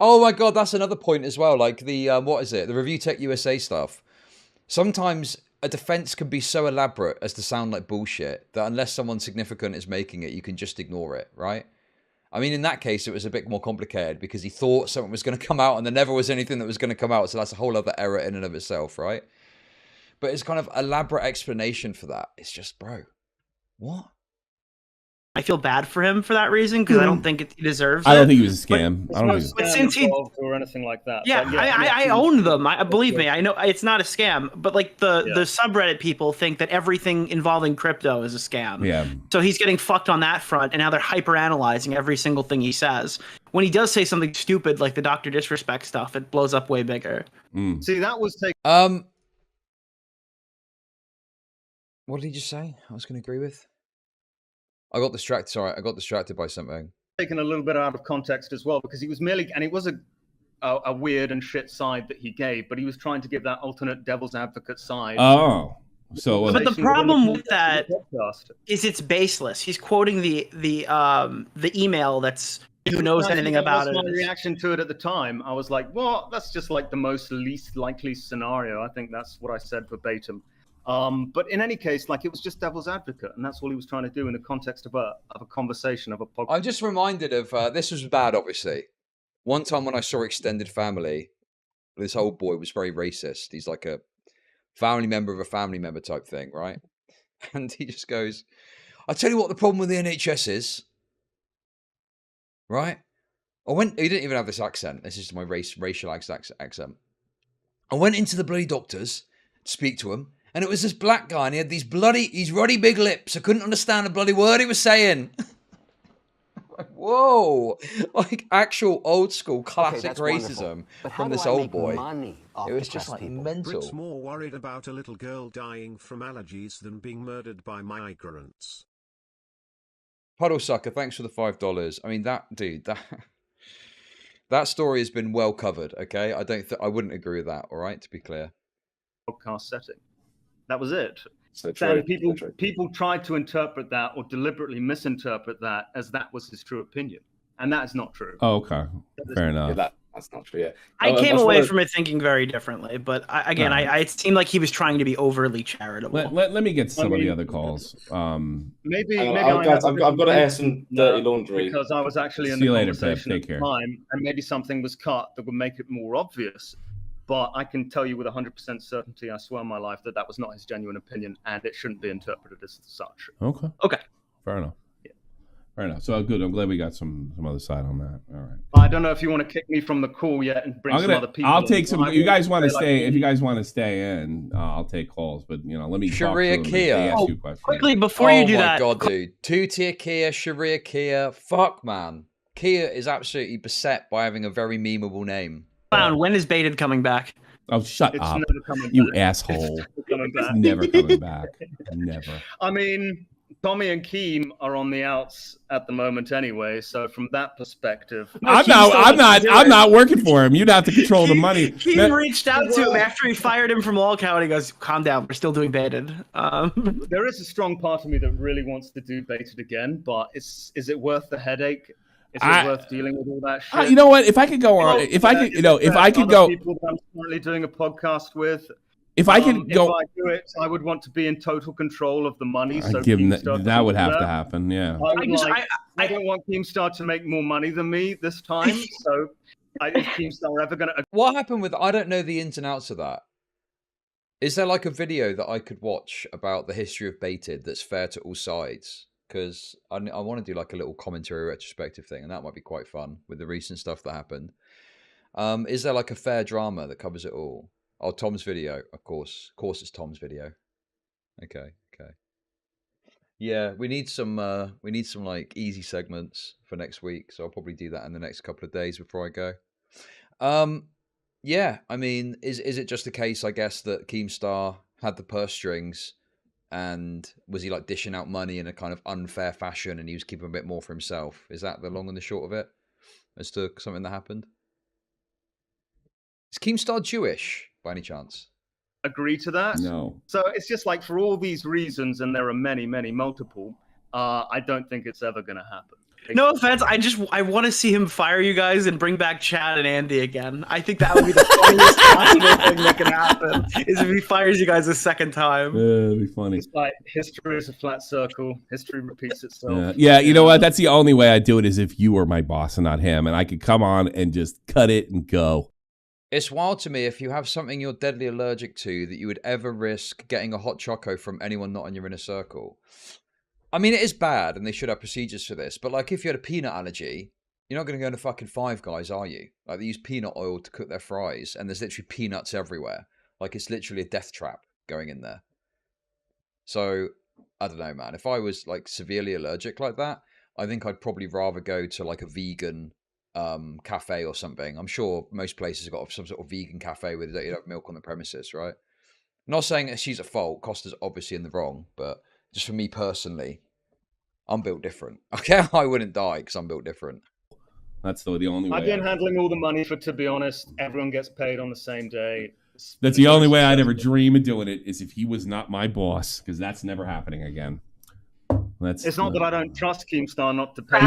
Oh my God, that's another point as well. Like the, what is it? The Review Tech USA stuff. Sometimes a defense can be so elaborate as to sound like bullshit that unless someone significant is making it, you can just ignore it, right? I mean, in that case, it was a bit more complicated because he thought something was going to come out and there never was anything that was going to come out. So that's a whole other error in and of itself, right? But it's kind of elaborate explanation for that. It's just, bro, what? I feel bad for him for that reason because I don't think he deserves it. I don't think he was a scam. I don't think but since he or anything like that. Yeah, I own them. Believe me, I know it's not a scam. But like the subreddit people think that everything involving crypto is a scam. Yeah. So he's getting fucked on that front, and now they're hyper analyzing every single thing he says. When he does say something stupid like the Dr. Disrespect stuff, it blows up way bigger. See, that was taken. What did he just say? I was going to agree with. I got distracted. Sorry, I got distracted by something. Taken a little bit out of context as well because he was merely, and it was a weird and shit side that he gave, but he was trying to give that alternate devil's advocate side. Oh, so but the problem with that is it's baseless. He's quoting the email that's who knows anything about it. My reaction to it at the time, I was like, "What? That's just like the most least likely scenario." I think that's what I said verbatim. But in any case, like, it was just devil's advocate, and that's all he was trying to do in the context of a conversation, of a podcast. I'm just reminded of this was bad, obviously. One time when I saw Extended Family, this old boy was very racist. He's like a family member of a family member type thing, right? And he just goes, "I'll tell you what the problem with the NHS is, right? He didn't even have this accent. This is my racial accent. I went into the bloody doctors to speak to him, and it was this black guy, and he had these ruddy big lips. I couldn't understand a bloody word he was saying." Whoa, like actual old school classic racism from this old boy. It was just like mental. Brit's more worried about a little girl dying from allergies than being murdered by migrants. Puddle Sucker, thanks for the $5. I mean, that story has been well covered. Okay, I wouldn't agree with that. All right, to be clear. Podcast setting. That was it. So true. People tried to interpret that or deliberately misinterpret that as that was his true opinion, and that is not true. Oh, okay, fair enough. Yeah, that's not true. Yeah, I came away from it thinking very differently, but it seemed like he was trying to be overly charitable. Let me get some of the other calls. Maybe I've got to air some dirty laundry because I was actually in the conversation at the time, and maybe something was cut that would make it more obvious. But I can tell you with 100% certainty, I swear on my life, that was not his genuine opinion, and it shouldn't be interpreted as such. Okay. Fair enough. Yeah. Fair enough. So good. I'm glad we got some other side on that. All right. I don't know if you want to kick me from the call yet and bring some other people. I'll take some. You guys want to stay? If you guys want to stay in, I'll take calls. But let me Sharia talk to Kia. ask you questions. Quickly before you do that. Oh my god, dude! 2-tier Kia, Sharia Kia. Fuck, man. Kia is absolutely beset by having a very memeable name. When is Baited coming back? Oh, shut It's up, never coming you back. asshole! It's Never coming back. Never. I mean, Tommy and Keem are on the outs at the moment anyway, so from that perspective, I'm not working for him. You'd have to control the money. Keem reached out to him after he fired him from Lolcow. He goes, "Calm down, we're still doing Baited." There is a strong part of me that really wants to do Baited again, but is it worth the headache? Is it worth dealing with all that shit? You know what? If I could go on, if I could go, people that I'm currently doing a podcast with. If I could go, if I do it, I would want to be in total control of the money. So that would have to happen. Yeah. I don't want Keemstar to make more money than me this time. So, is Keemstar ever going to? What happened with? I don't know the ins and outs of that. Is there like a video that I could watch about the history of Baited that's fair to all sides? Because I want to do like a little commentary retrospective thing, and that might be quite fun with the recent stuff that happened. Is there like a fair drama that covers it all? Oh, Tom's video, of course. Of course, it's Tom's video. Okay. Yeah, we need some like easy segments for next week, so I'll probably do that in the next couple of days before I go. Yeah, I mean, is it just a case, I guess, that Keemstar had the purse strings? And was he like dishing out money in a kind of unfair fashion and he was keeping a bit more for himself? Is that the long and the short of it as to something that happened? Is Keemstar Jewish by any chance? Agree to that? No. So it's just like for all these reasons, and there are many, many multiple, I don't think it's ever going to happen. No offense, I want to see him fire you guys and bring back Chad and Andy again. I think that would be the funniest possible thing that can happen, is if he fires you guys a second time. It'd be funny. It's like history is a flat circle. History repeats itself. Yeah, you know what? That's the only way I'd do it is if you were my boss and not him, and I could come on and just cut it and go. It's wild to me if you have something you're deadly allergic to that you would ever risk getting a hot choco from anyone not in your inner circle. I mean, it is bad, and they should have procedures for this. But like, if you had a peanut allergy, you're not going to go into fucking Five Guys, are you? Like, they use peanut oil to cook their fries, and there's literally peanuts everywhere. Like, it's literally a death trap going in there. So, I don't know, man. If I was like severely allergic like that, I think I'd probably rather go to like a vegan cafe or something. I'm sure most places have got some sort of vegan cafe where they don't have milk on the premises, right? I'm not saying that she's at fault. Costa's obviously in the wrong, but just for me personally, I'm built different. Okay, I wouldn't die because I'm built different. That's the only way. I've been handling all the money to be honest. Everyone gets paid on the same day. That's the only way I'd ever dream of doing it is if he was not my boss, because that's never happening again. It's not that I don't trust Keemstar not to pay.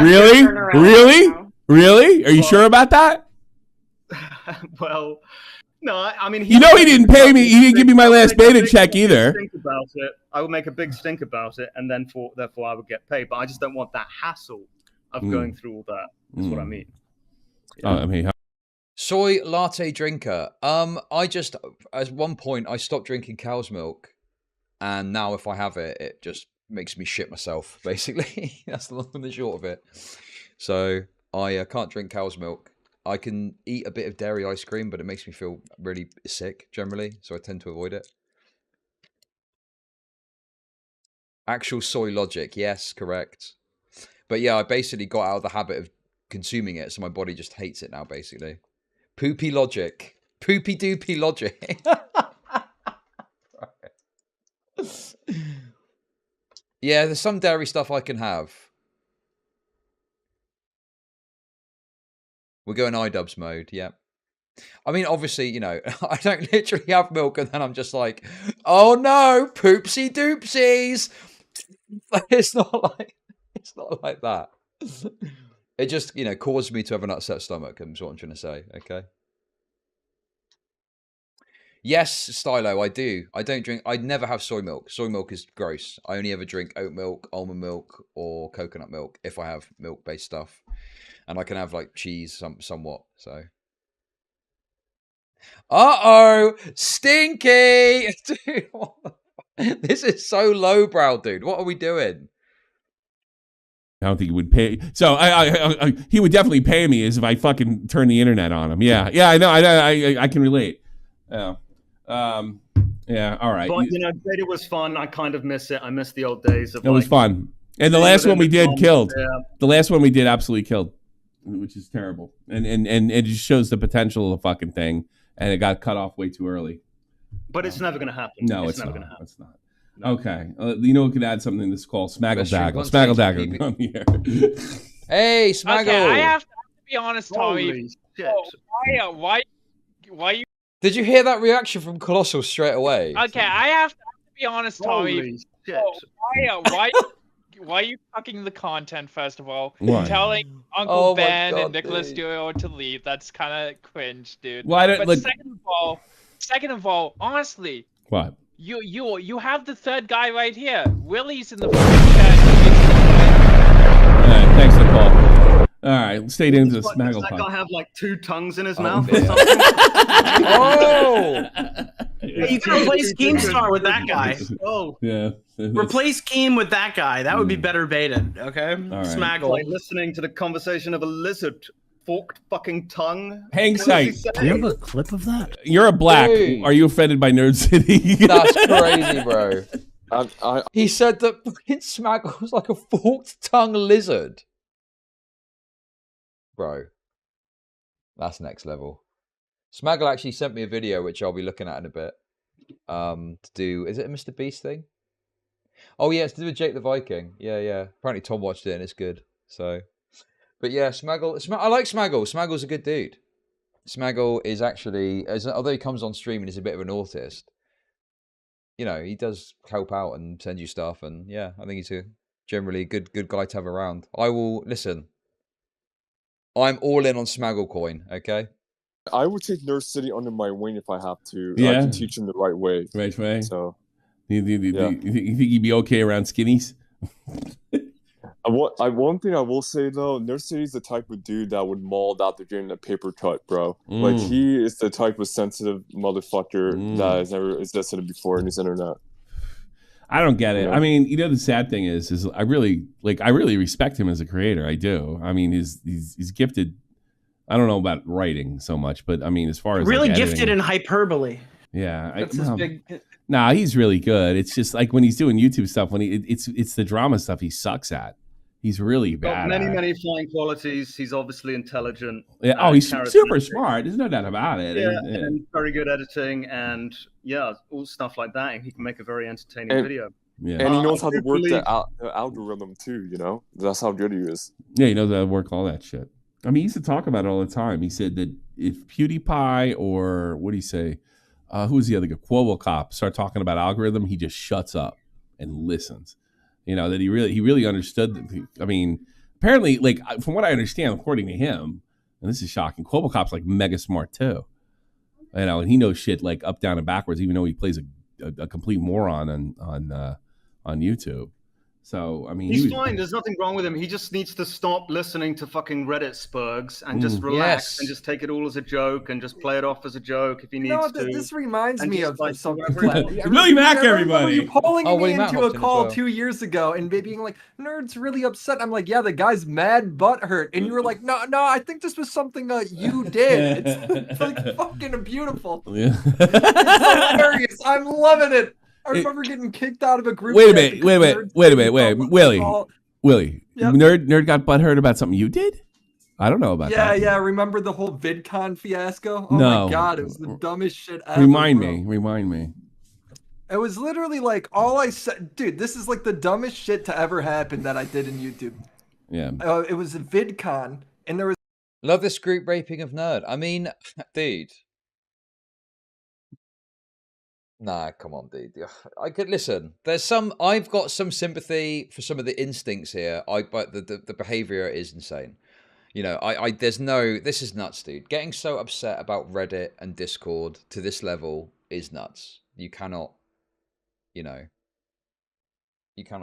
Really? Are you sure about that? Well, No, I mean, he didn't pay me. He didn't give me my last beta check either. About it. I would make a big stink about it, and then therefore I would get paid. But I just don't want that hassle of going through all that. That's what I mean. Yeah. I mean, soy latte drinker. I just at one point I stopped drinking cow's milk, and now if I have it, it just makes me shit myself. Basically, that's the long and the short of it. So I can't drink cow's milk. I can eat a bit of dairy ice cream, but it makes me feel really sick generally, so I tend to avoid it. Actual soy logic, yes, correct. But yeah, I basically got out of the habit of consuming it, so my body just hates it now, basically. Poopy logic. Poopy doopy logic. Yeah, there's some dairy stuff I can have. We're going iDubbbz mode, yeah. I mean, obviously, you know, I don't literally have milk and then I'm just like, oh no, poopsie doopsies. It's not like that. It just, you know, caused me to have an upset stomach, is what I'm trying to say, okay? Yes, Stylo, I do. I never have soy milk. Soy milk is gross. I only ever drink oat milk, almond milk, or coconut milk if I have milk-based stuff. And I can have, like, cheese somewhat, so. Uh-oh! Stinky! Dude, this is so lowbrow, dude. What are we doing? I don't think he would pay. So he would definitely pay me as if I fucking turn the internet on him. Yeah, I know. I can relate. Yeah. Yeah. All right. But you know, beta was fun. I kind of miss it. I miss the old days of. It was fun, and the last one we did killed. Yeah. The last one we did absolutely killed, which is terrible, and it just shows the potential of the fucking thing, and it got cut off way too early. But it's never going to happen. No, it's never not. going to happen. It's not. No. Okay, you know, we could add something to this call. Smaggle Daggle. Smaggle Daggle. Come here. Hey, Smaggle. Okay, I have to be honest, Tommy. Holy shit. Why you? Did you hear that reaction from Colossal straight away? Okay, I have to be honest, Tommy. Holy shit. Why are you fucking the content, first of all? Why? Telling Uncle Ben and Nicholas DeOrio to leave. That's kind of cringe, dude. Why don't, but second of all, honestly. What? You have the third guy right here. Willie's in the fucking chat. All right, thanks for the call. All right, stay tuned to the Smaggle Does that Pod. guy have like 2 tongues in his mouth or something? Oh! Yeah, you can replace Keemstar with that guy. Oh. Yeah. Replace Keem with that guy. That would be better baited, okay? Right. Smaggle. Like listening to the conversation of a lizard. Forked fucking tongue. Hang sight. Do you have a clip of that? You're a black. Dude. Are you offended by NerdCity? That's crazy, bro. He said that fucking Smaggle was like a forked tongue lizard. Bro. That's next level. Smaggle actually sent me a video, which I'll be looking at in a bit. To do, is it a Mr. Beast thing? Oh yeah, it's to do with Jake the Viking. Yeah. Apparently Tom watched it and it's good. So, but yeah, Smaggle. I like Smaggle. Smaggle's a good dude. Smaggle is actually, although he comes on stream and is a bit of an autist, you know, he does help out and send you stuff. And yeah, I think he's a generally good guy to have around. I will listen. I'm all in on Smaggle coin. Okay. I would take NerdCity under my wing if I have to. Yeah. I can teach him the right way. Right way. So, you think he'd be okay around skinnies? One thing I will say though, NerdCity's the type of dude that would maul out the game in a paper cut, bro. Like he is the type of sensitive motherfucker that has never existed before in his internet. I don't get it. Yeah. I mean, you know, the sad thing is I really respect him as a creator. I do. I mean, he's gifted. I don't know about writing so much, but I mean, as far as really like, gifted editing, in hyperbole. Yeah, That's his big. Nah, he's really good. It's just like when he's doing YouTube stuff, when it's the drama stuff he sucks at. He's really bad. Got many fine qualities. He's obviously intelligent. Yeah. Oh, he's super smart. There's no doubt about it. Yeah, and very good editing, and yeah, all stuff like that. He can make a very entertaining video. Yeah, and he knows how to work the algorithm too. You know, that's how good he is. Yeah, he knows how to work all that shit. I mean, he used to talk about it all the time. He said that if PewDiePie or what do you say? Who's the other guy? Quobble start talking about algorithm, he just shuts up and listens. You know, that he really understood. I mean, apparently, like from what I understand, according to him, and this is shocking, Quobble like mega smart too. You know, and he knows shit like up, down, and backwards, even though he plays a complete moron on YouTube. So I mean, he's fine. There's nothing wrong with him. He just needs to stop listening to fucking Reddit spurgs and just relax and just take it all as a joke and just play it off as a joke if he needs to. This reminds me of something. Willie Mack, everybody. You pulling me into a call 2 years ago and being like, "Nerd's really upset." I'm like, "Yeah, the guy's mad butthurt," and you were like, "No, I think this was something you did." It's like fucking beautiful. Yeah. It's hilarious. I'm loving it. I remember getting kicked out of a group. Wait a minute, Willie. Yep. Nerd got butthurt about something you did? I don't know about that. Yeah. Remember the whole VidCon fiasco? Oh no. My god, it was the dumbest shit ever. Remind me. It was literally like all I said, dude. This is like the dumbest shit to ever happen that I did in YouTube. Yeah. It was a VidCon, and there was. Love this group raping of Nerd. I mean, dude. Nah, come on, dude. I could listen. I've got some sympathy for some of the instincts here. But the behavior is insane. You know, this is nuts, dude. Getting so upset about Reddit and Discord to this level is nuts. You cannot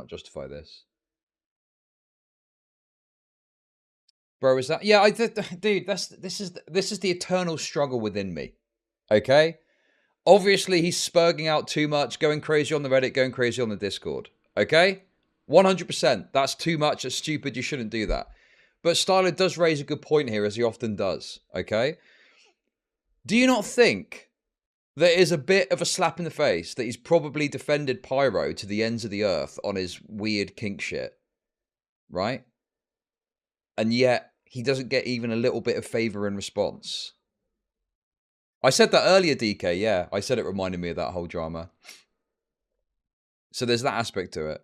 justify this. Bro, is that? Yeah, dude, this is the eternal struggle within me. Okay? Obviously, he's spurging out too much, going crazy on the Reddit, going crazy on the Discord. Okay? 100%. That's too much. That's stupid. You shouldn't do that. But Styler does raise a good point here, as he often does. Okay? Do you not think that it is a bit of a slap in the face that he's probably defended Pyro to the ends of the earth on his weird kink shit? Right? And yet, he doesn't get even a little bit of favor in response. I said that earlier, DK, yeah. I said it reminded me of that whole drama. So there's that aspect to it.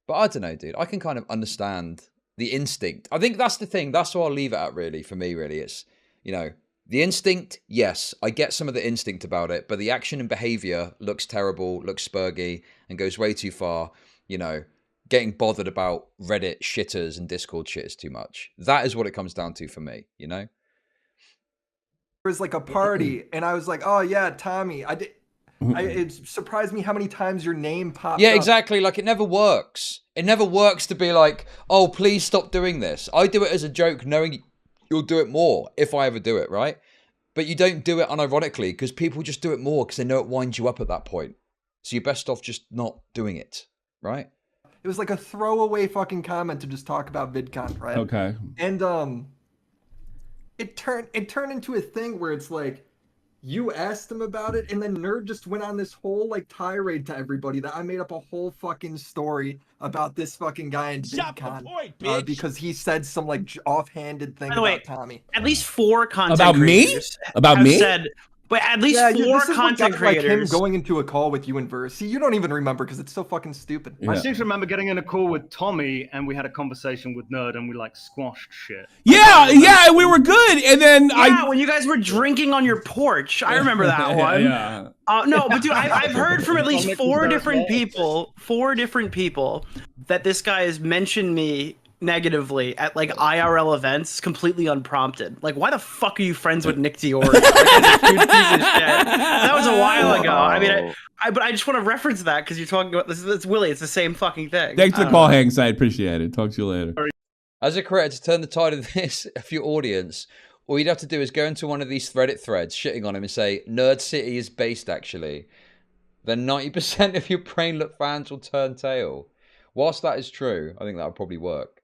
But I don't know, dude. I can kind of understand the instinct. I think that's the thing. That's what I'll leave it at, really, for me, really. It's, you know, the instinct, yes. I get some of the instinct about it, but the action and behavior looks terrible, looks spurgy, and goes way too far. You know, getting bothered about Reddit shitters and Discord shitters too much. That is what it comes down to for me, you know? Was like a party, and I was like, "Oh yeah, Tommy." It surprised me how many times your name popped up. Yeah, exactly. Like, it never works. It never works to be like, "Oh, please stop doing this." I do it as a joke, knowing you'll do it more if I ever do it, right? But you don't do it unironically because people just do it more because they know it winds you up at that point. So you're best off just not doing it, right? It was like a throwaway fucking comment to just talk about VidCon, right? Okay. And it turned into a thing where it's like you asked him about it, and then Nerd just went on this whole like tirade to everybody that I made up a whole fucking story about this fucking guy in VidCon because he said some like offhanded thing about Tommy. At least 4 content about creators me? About me? But at least 4 content creators. Like him going into a call with you and Verse. See, you don't even remember because it's so fucking stupid. Yeah. I seem to remember getting in a call with Tommy, and we had a conversation with Nerd, and we like squashed shit. Yeah, we were good, and then when you guys were drinking on your porch, I remember that one. Yeah. No, but dude, I've heard from at least 4 different people that this guy has mentioned me negatively at like IRL events completely unprompted. Like, why the fuck are you friends with Nick DeOrio? Like, that's a huge piece of shit. That was a while ago. I mean, but I just want to reference that because you're talking about this. It's Willie. It's the same fucking thing. Thanks for the call, Hanks. I appreciate it. Talk to you later. As a creator, to turn the tide of this for your audience, all you'd have to do is go into one of these Reddit threads, shitting on him, and say, NerdCity is based, actually. Then 90% of your Brainlook fans will turn tail. Whilst that is true, I think that would probably work.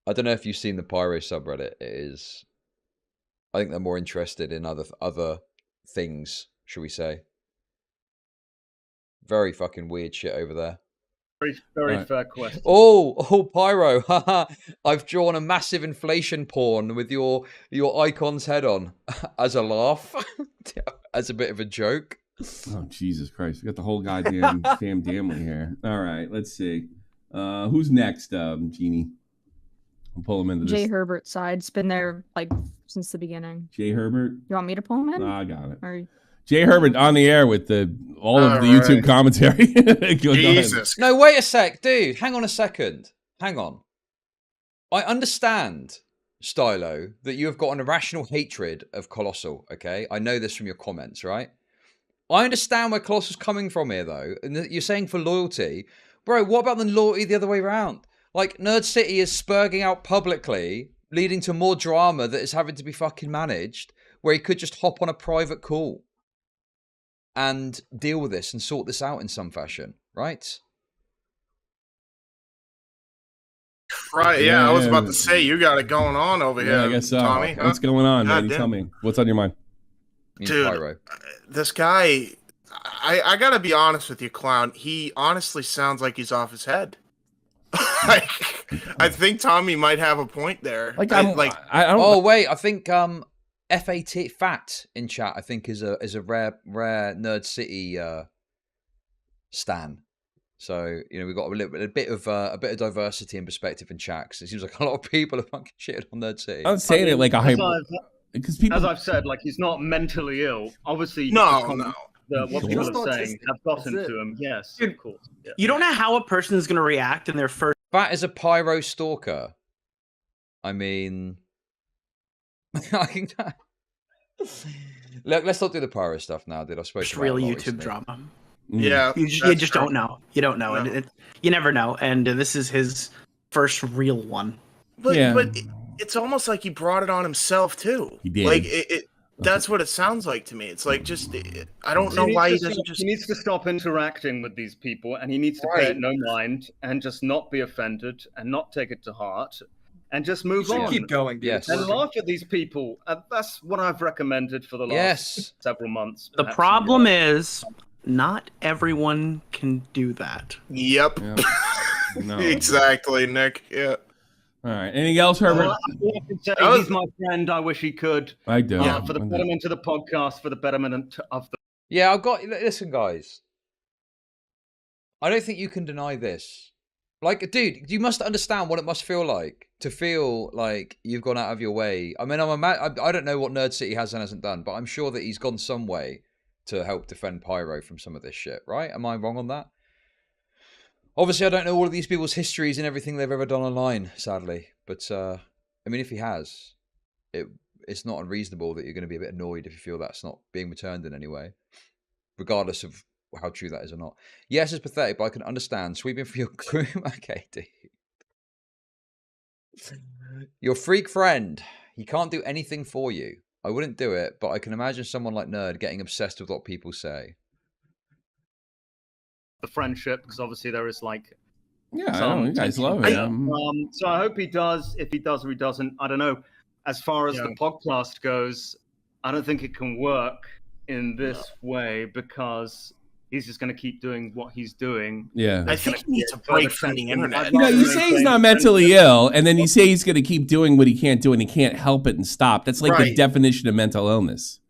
I don't know if you've seen the Pyro subreddit. It is, I think they're more interested in other things, shall we say. Very fucking weird shit over there. Very fair question. Oh, Pyro. I've drawn a massive inflation porn with your icon's head on as a laugh, as a bit of a joke. Oh, Jesus Christ. We got the whole goddamn family here. All right, let's see. Who's next, Jeannie? I'll pull him into this. Jay Herbert's side's been there like since the beginning. Jay Herbert? You want me to pull him in? I got it. Or... Jay Herbert on the air with all of the YouTube commentary. Jesus. No, wait a sec, dude. Hang on a second. Hang on. I understand Stylo, that you have got an irrational hatred of Colossal, okay? I know this from your comments, right? I understand where Colossal's coming from here, though. And you're saying for loyalty. Bro, what about the loyalty the other way around? Like, NerdCity is spurging out publicly, leading to more drama that is having to be fucking managed, where he could just hop on a private call and deal with this and sort this out in some fashion, right? Right, yeah, I was about to say, you got it going on over here, I guess so. Tommy. What's going on, man? damn. Tell me. What's on your mind? Dude, this guy, I gotta be honest with you, Clown. He honestly sounds like he's off his head. I think Tommy might have a point there. I don't. Oh wait, I think FAT in chat. I think is a rare NerdCity stan. So we've got a bit of diversity and perspective in chat. 'Cause it seems like a lot of people are fucking shit on NerdCity. I'm saying it like a hyper. Because people, as I've said, like he's not mentally ill. Obviously, no. What people are saying have gotten to him. Yes, of course. Yeah. You don't know how a person is going to react in their first. Fat is a pyro stalker. I mean, look, let's not do the pyro stuff now, dude. I spoke It's real YouTube drama. Yeah, you just don't know. You don't know, and you never know. And this is his first real one. But it's almost like he brought it on himself too. He did. Like that's what it sounds like to me. It's like I don't know why he doesn't just. He needs to stop interacting with these people, and he needs to pay it no mind and just not be offended and not take it to heart, and just move on. Keep going, dude. Yes. And laugh at these people. That's what I've recommended for the last several months. The problem is, not everyone can do that. Yep. No. Exactly, Nick. Yeah. All right. Anything else, Herbert? He's my friend. I wish he could. I do. For the betterment of the podcast, for the betterment of the. Yeah, I've got. Listen, guys. I don't think you can deny this. Like, dude, you must understand what it must feel like to feel like you've gone out of your way. I mean, I don't know what NerdCity has and hasn't done, but I'm sure that he's gone some way to help defend Pyro from some of this shit, right? Am I wrong on that? Obviously, I don't know all of these people's histories and everything they've ever done online, sadly. But, I mean, if he has, it's not unreasonable that you're going to be a bit annoyed if you feel that's not being returned in any way, regardless of how true that is or not. Yes, it's pathetic, but I can understand. Sweeping for your crew. Okay, dude. Your freak friend. He can't do anything for you. I wouldn't do it, but I can imagine someone like Nerd getting obsessed with what people say. The friendship, because obviously there is like I know you guys love it. So I hope he does. If he does or he doesn't, I don't know. As far as the podcast goes, I don't think it can work in this way because he's just going to keep doing what he's doing. Yeah, I think he needs a break from the internet. You say he's not mentally ill, and then you say he's going to keep doing what he can't do, and he can't help it and stop. That's like the definition of mental illness.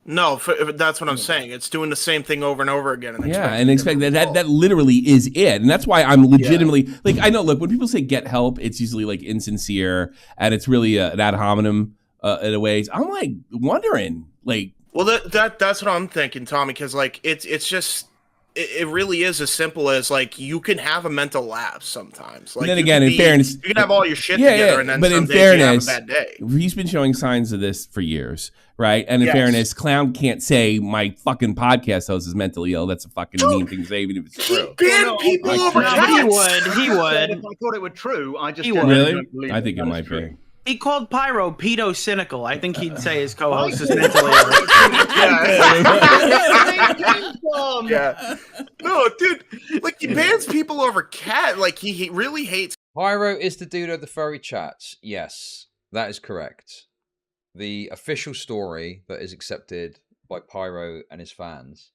No, that's what I'm saying. It's doing the same thing over and over again. And expect that literally is it. And that's why I'm legitimately like, I know, look, when people say get help, it's usually like insincere and it's really an ad hominem in a way. I'm like wondering, like, well, that's what I'm thinking, Tommy, because like it's just it really is as simple as like you can have a mental lapse sometimes. Like, and then again, in fairness, you can have all your shit together, and then but some in days fairness, you have a bad day. He's been showing signs of this for years, right? And in fairness, Clown can't say my fucking podcast host is mentally ill. That's a fucking mean thing to say, even if it's true. Ban people over He would. If I thought it were true, I just really. I think it might be. He called Pyro pedo-cynical. I think he'd say his co-host is mentally ill. No, dude. Like, he bans people over cat. Like, he really hates. Pyro is the dude of the furry chats. Yes, that is correct. The official story that is accepted by Pyro and his fans,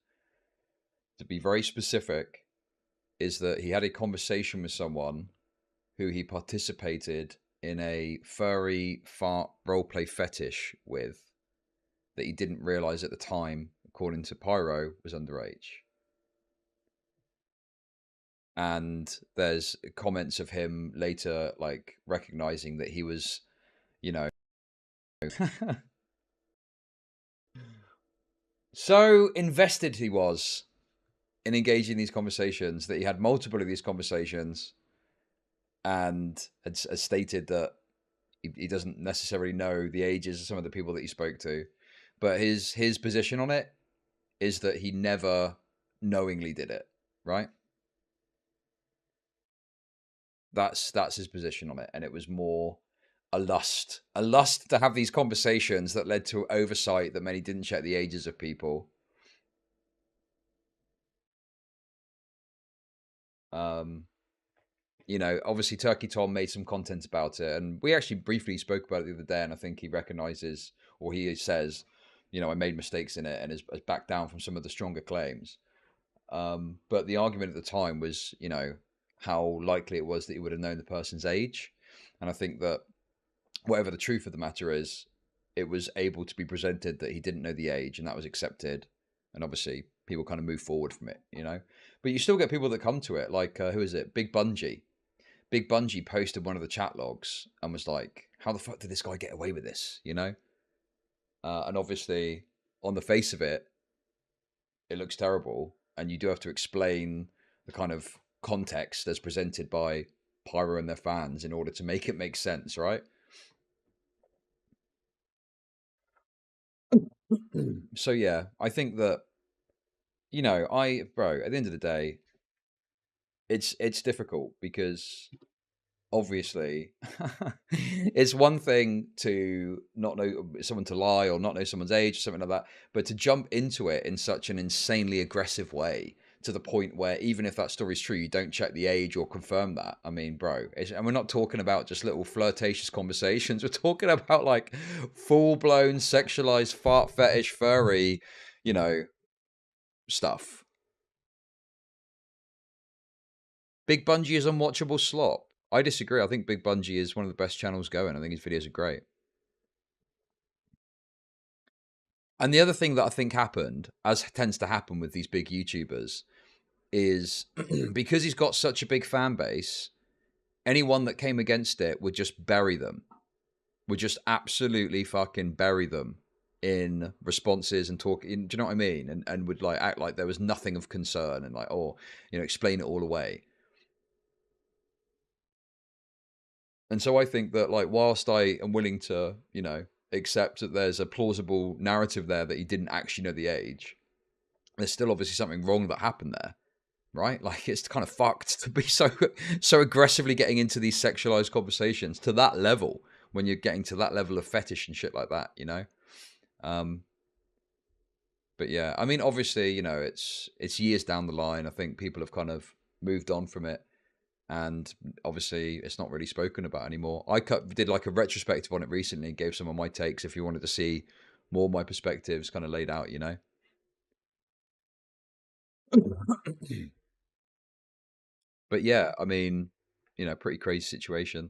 to be very specific, is that he had a conversation with someone who he participated in a furry fart roleplay fetish with that he didn't realize at the time, according to Pyro, was underage. And there's comments of him later, like, recognizing that he was, you know, so invested he was in engaging in these conversations that he had multiple of these conversations and had stated that, he doesn't necessarily know the ages of some of the people that he spoke to, but his position on it is that he never knowingly did it, right? That's his position on it, and it was more a lust to have these conversations that led to oversight that many didn't check the ages of people. You know, obviously Turkey Tom made some content about it, and we actually briefly spoke about it the other day, and I think he recognizes, or he says, you know, I made mistakes in it, and has backed down from some of the stronger claims. But the argument at the time was, you know, how likely it was that he would have known the person's age. And I think that whatever the truth of the matter is, it was able to be presented that he didn't know the age, and that was accepted. And obviously people kind of move forward from it, you know. But you still get people that come to it, like, who is it? Big Bungie. Big Bungie posted one of the chat logs and was like, how the fuck did this guy get away with this, you know? And obviously, on the face of it, it looks terrible. And you do have to explain the kind of context as presented by Pyro and their fans in order to make it make sense, right? So yeah, I think that, you know, bro, at the end of the day, it's difficult because obviously it's one thing to not know someone to lie or not know someone's age or something like that, but to jump into it in such an insanely aggressive way to the point where even if that story's true, you don't check the age or confirm that. I mean, bro, and we're not talking about just little flirtatious conversations. We're talking about like full-blown sexualized fart fetish furry, you know, stuff. Big Bungie is unwatchable slop. I disagree. I think Big Bungie is one of the best channels going. I think his videos are great. And the other thing that I think happened, as tends to happen with these big YouTubers, is because he's got such a big fan base, anyone that came against it would just bury them. Would just absolutely fucking bury them in responses and talk. Do you know what I mean? And would like act like there was nothing of concern and like, oh, you know, explain it all away. And so I think that, like, whilst I am willing to, you know, accept that there's a plausible narrative there that he didn't actually know the age, there's still obviously something wrong that happened there, right? Like, it's kind of fucked to be so aggressively getting into these sexualized conversations to that level when you're getting to that level of fetish and shit like that, you know? But yeah, I mean, obviously, you know, it's years down the line. I think people have kind of moved on from it. And obviously, it's not really spoken about anymore. I did like a retrospective on it recently, gave some of my takes if you wanted to see more of my perspectives kind of laid out, you know? But yeah, I mean, you know, pretty crazy situation.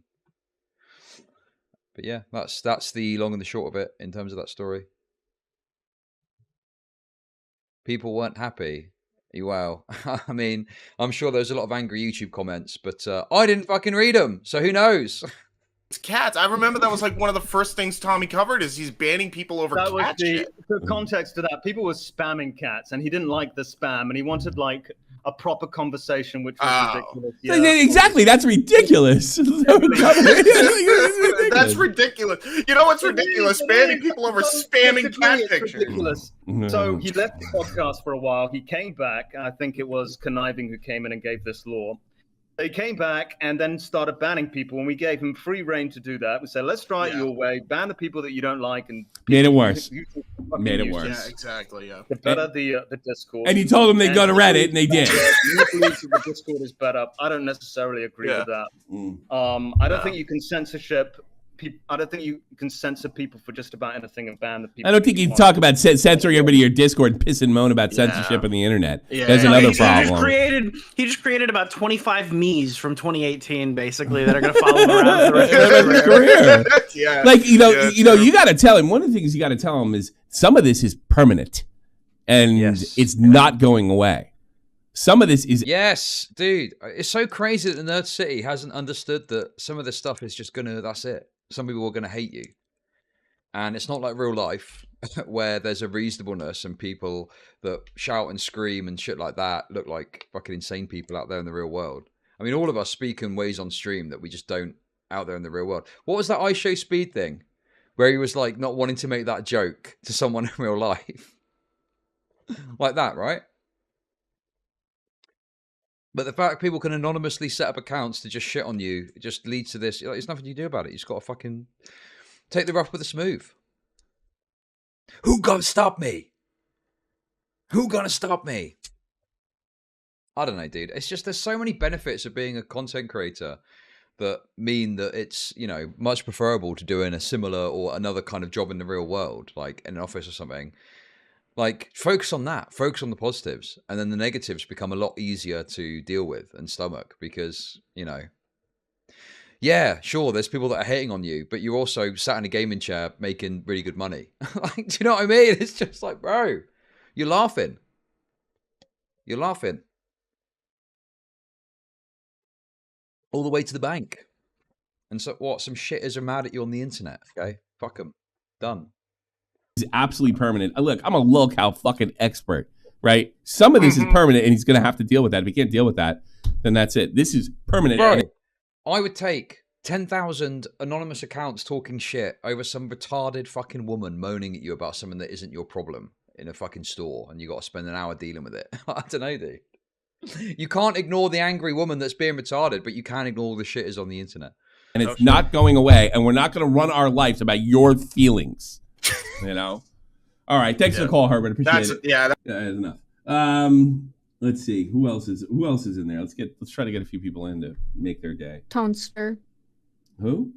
But yeah, that's the long and the short of it in terms of that story. People weren't happy. Well, I mean, I'm sure there's a lot of angry YouTube comments, but I didn't fucking read them, so who knows? It's cats. I remember that was like one of the first things Tommy covered is he's banning people over cat shit. The context to that, people were spamming cats, and he didn't like the spam, and he wanted like a proper conversation, which was ridiculous. Yeah. Exactly, that's ridiculous. That's ridiculous. You know what's ridiculous? Banning people over spamming cat pictures. Ridiculous. So he left the podcast for a while. He came back. I think it was Conniving who came in and gave this law. They came back and then started banning people, and we gave him free reign to do that. We said, let's try it your way, ban the people that you don't like, and made it worse. Made it worse. Yeah, exactly. Yeah. The better the Discord. And you told them they'd go to Reddit, and they did. The Discord is better. I don't necessarily agree with that. I don't think you can censorship. I don't think you can censor people for just about anything and ban the people. I don't think you can talk about censoring everybody in your Discord and piss and moan about censorship on the internet. Yeah. There's another problem. He just created about 25 me's from 2018, basically, that are going to follow him around for the rest of his career. Yeah. Like, you know, you got to tell him. One of the things you got to tell him is some of this is permanent, and it's not going away. Some of this is... Yes, dude. It's so crazy that the Nerd City hasn't understood that some of this stuff is just going to... That's it. Some people are going to hate you. And it's not like real life where there's a reasonableness and people that shout and scream and shit like that look like fucking insane people out there in the real world. I mean, all of us speak in ways on stream that we just don't out there in the real world. What was that I Show Speed thing? Where he was like not wanting to make that joke to someone in real life. Like that, right? But the fact people can anonymously set up accounts to just shit on you, it just leads to this. There's nothing you do about it. You just got to fucking take the rough with the smooth. Who gonna stop me? Who gonna stop me? I don't know, dude. It's just there's so many benefits of being a content creator that mean that it's, you know, much preferable to doing a similar or another kind of job in the real world, like in an office or something. Like, focus on that. Focus on the positives. And then the negatives become a lot easier to deal with and stomach because, you know, yeah, sure, there's people that are hating on you, but you're also sat in a gaming chair making really good money. Like, do you know what I mean? It's just like, bro, you're laughing. You're laughing. All the way to the bank. And so what? Some shitters are mad at you on the internet, okay? Fuck them. Done. It's absolutely permanent. Look, I'm a locale fucking expert, right? Some of this is permanent and he's going to have to deal with that. If he can't deal with that, then that's it. This is permanent. Bro, I would take 10,000 anonymous accounts talking shit over some retarded fucking woman moaning at you about something that isn't your problem in a fucking store and you got to spend an hour dealing with it. I don't know, dude. You can't ignore the angry woman that's being retarded, but you can ignore the shitters on the internet. And it's not going away, and we're not going to run our lives about your feelings. You know? All right, thanks for the call, Herbert. Appreciate it. Yeah, that's enough. Let's see. Who else is in there? Let's try to get a few people in to make their day. Tonester. Who?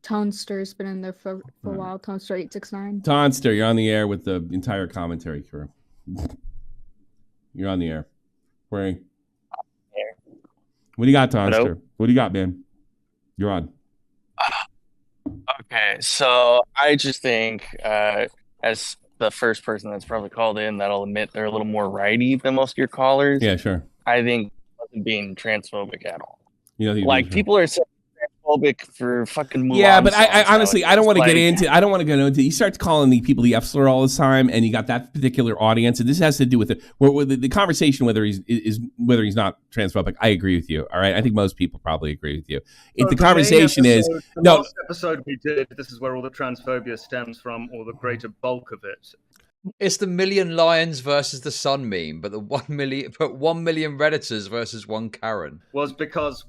Tonester's been in there for a while. Tonester 869. Tonster, you're on the air with the entire commentary crew. You're on the air. What do you got, Tonster? Hello? What do you got, man? You're on. Okay, so I just think, as the first person that's probably called in, that'll admit they're a little more righty than most of your callers. Yeah, sure. I think it wasn't being transphobic at all. You know, like people are saying transphobic for fucking Mulan yeah, but I honestly, songs I don't want to nowadays. get into. I don't want to go into. You start calling the people the F slur all the time, and you got that particular audience, and this has to do with it. Where the conversation whether he's not transphobic. I agree with you. All right, I think most people probably agree with you. If the conversation is no last episode we did, this is where all the transphobia stems from, or the greater bulk of it. It's the million lions versus the sun meme, but 1 million Redditors versus one Karen. Was because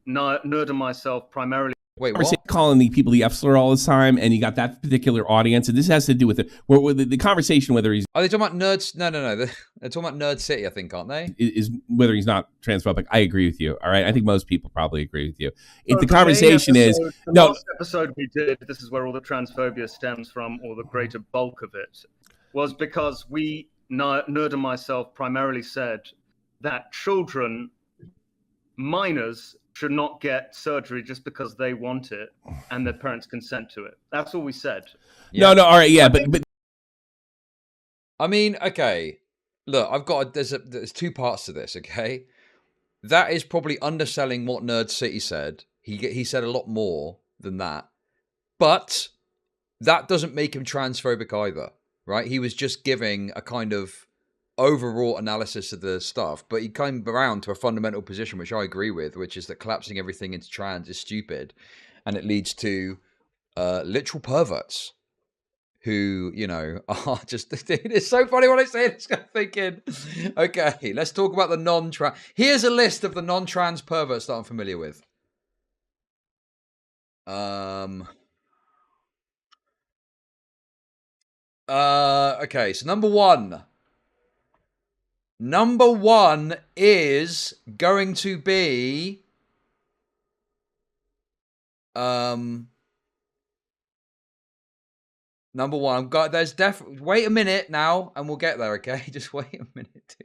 Nerd and myself primarily. Wait, what? Calling the people the F slur all the time, and you got that particular audience, and this has to do with it. Where the conversation whether he's are they talking about nerds? No. They're talking about NerdCity, I think, aren't they? is whether he's not transphobic. I agree with you. All right, I think most people probably agree with you. If the conversation is no last episode we did, this is where all the transphobia stems from, or the greater bulk of it, was because Nerd and myself primarily said that children, minors, should not get surgery just because they want it and their parents consent to it. That's all we said. No, all right, yeah, but I mean, okay, look, there's two parts to this, okay? That is probably underselling what NerdCity said. He said a lot more than that, but that doesn't make him transphobic either, right? He was just giving a kind of overall analysis of the stuff, but he came around to a fundamental position which I agree with, which is that collapsing everything into trans is stupid, and it leads to literal perverts who, you know, are just. It's so funny when I say it. I'm thinking, okay, let's talk about the non-trans. Here's a list of the non-trans perverts that I'm familiar with. Okay, so number one is going to be number one. There's definitely wait a minute now and we'll get there, okay? Just wait a minute.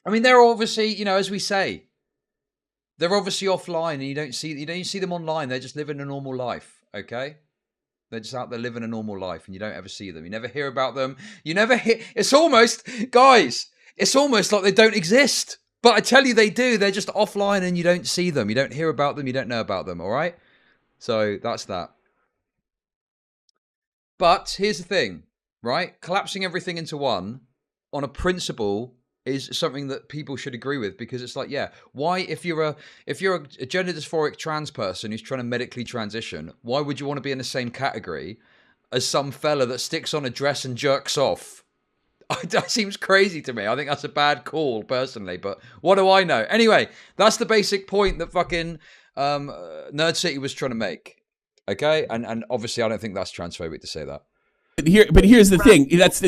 I mean, they're obviously, you know, as we say, they're obviously offline and you don't see them online. They're just living a normal life, okay? They're just out there living a normal life and you don't ever see them. You never hear about them. You never hear. It's almost like they don't exist. But I tell you they do. They're just offline and you don't see them. You don't hear about them. You don't know about them, all right? So that's that. But here's the thing, right? Collapsing everything into one on a principle is something that people should agree with, because it's like, yeah, why, if you're a gender dysphoric trans person who's trying to medically transition, why would you want to be in the same category as some fella that sticks on a dress and jerks off? That seems crazy to me. I think that's a bad call, personally, but what do I know? Anyway, that's the basic point that fucking Nerd City was trying to make. Okay? And obviously I don't think that's transphobic to say that. But here's the thing. That's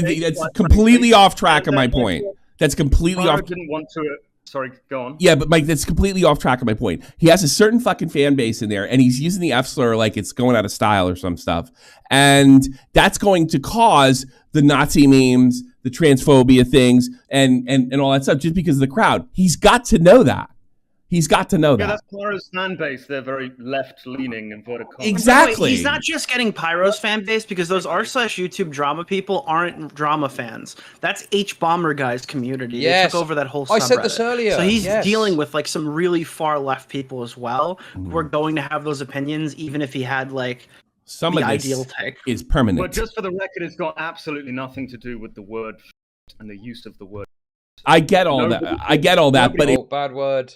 completely off track of my point. That's completely off. Didn't want to. Sorry, go on. Yeah, but Mike, that's completely off track of my point. He has a certain fucking fan base in there, and he's using the F slur like it's going out of style or some stuff, and that's going to cause the Nazi memes, the transphobia things, and all that stuff just because of the crowd. He's got to know that. He's got to know that. Yeah, that's Pyro's fan base. They're very left-leaning and vertical. Exactly. He's not just getting Pyro's fan base, because those r/YouTube drama people aren't drama fans. That's H-Bomber guy's community. Yes. They took over that whole subreddit. I said this earlier. So he's Yes. dealing with like some really far left people as well, who are going to have those opinions, even if he had like some the of this ideal take. is permanent. But just for the record, it's got absolutely nothing to do with the word and the use of the word. I get all that. I get all that, but bad word.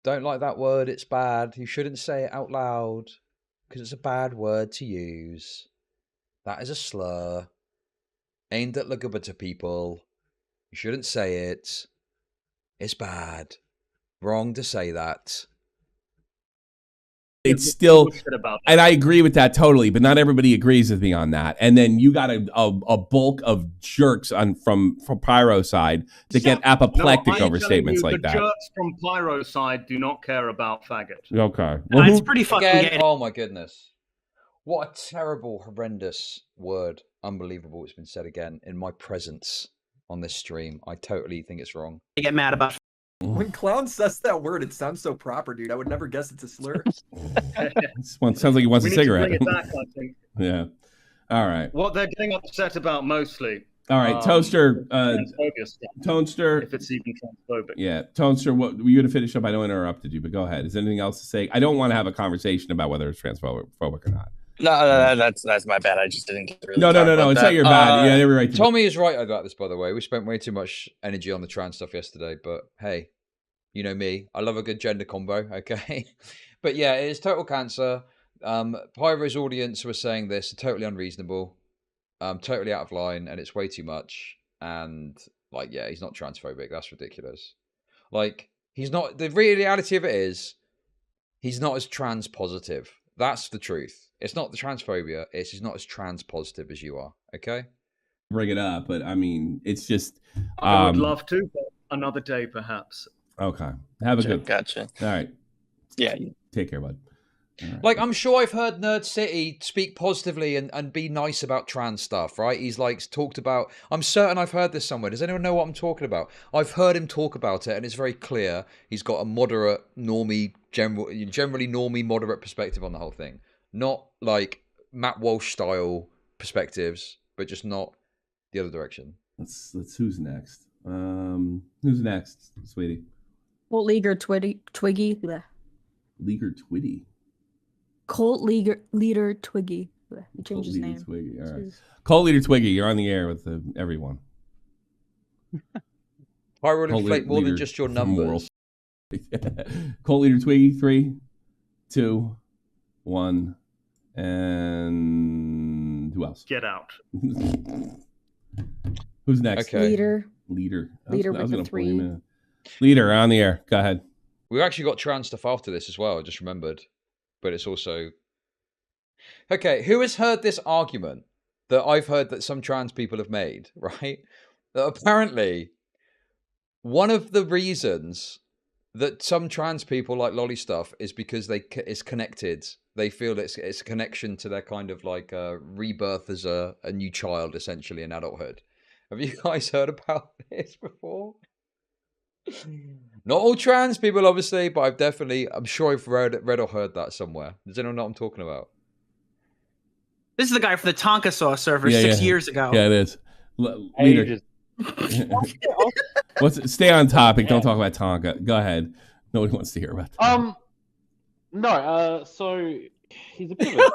Don't like that word. It's bad. You shouldn't say it out loud because it's a bad word to use. That is a slur aimed at LGBT people. You shouldn't say it. It's bad. Wrong to say that. it's still, and I agree with that totally, but not everybody agrees with me on that. And then you got a bulk of jerks from Pyro side that get apoplectic over statements like that. The jerks from Pyro side do not care about faggot. Okay. Well, it's pretty fucking gay. Oh my goodness. What a terrible, horrendous word. Unbelievable it's been said again in my presence on this stream. I totally think it's wrong. I get mad about. When Clown says that word, it sounds so proper, dude. I would never guess it's a slur. This one sounds like he wants a cigarette. Bring it back, I think. Yeah. All right. What they're getting upset about mostly. All right, Toaster. Transphobia stuff. Toaster. If it's even transphobic. Yeah, Toaster. What were you going to finish up? I know I interrupted you, but go ahead. Is there anything else to say? I don't want to have a conversation about whether it's transphobic or not. No, that's my bad. I just didn't get through. No. It's not your bad. Yeah, every right. Tommy is right about this, by the way. We spent way too much energy on the trans stuff yesterday, but hey, you know me. I love a good gender combo. Okay, but yeah, it is total cancer. Pyro's audience was saying this totally unreasonable, totally out of line, and it's way too much. And like, yeah, he's not transphobic. That's ridiculous. Like, he's not. The reality of it is, he's not as trans positive. That's the truth. It's not the transphobia. It's he's not as trans positive as you are. Okay. Bring it up, but I mean, it's just. I would love to, but another day, perhaps. Okay. Have a good. Gotcha. All right. Yeah. Take care, bud. Right. Like, I'm sure I've heard Nerd City speak positively and be nice about trans stuff, right? He's like talked about. I'm certain I've heard this somewhere. Does anyone know what I'm talking about? I've heard him talk about it, and it's very clear. He's got a moderate, normie, generally normie, moderate perspective on the whole thing. Not like Matt Walsh style perspectives, but just not the other direction. Let's who's next? Who's next, sweetie? Colt Leader Twiggy. Bleh. Leader Twitty. Colt Leader Twiggy. Bleh. He changed his name. Twiggy. All right. Colt Leader Twiggy, you're on the air with everyone. Pyro would inflate more than just your numbers. Colt Leader Twiggy, 3, 2, 1, and who else? Get out. Who's next? Okay. Leader. I was with a 3. Leader, on the air. Go ahead. We've actually got trans stuff after this as well. I just remembered, but it's also okay. Who has heard this argument that I've heard that some trans people have made? Right, that apparently one of the reasons that some trans people like lolly stuff is because it's connected. They feel it's a connection to their kind of like rebirth as a new child, essentially in adulthood. Have you guys heard about this before? Not all trans people, obviously, but I'm sure I've read or heard that somewhere. Does anyone know what I'm talking about? This is the guy from the Tonka Saw server 6 years ago. Yeah, it is. Leader. Stay on topic. Don't talk about Tonka. Go ahead. Nobody wants to hear about that. No. So he's a bit of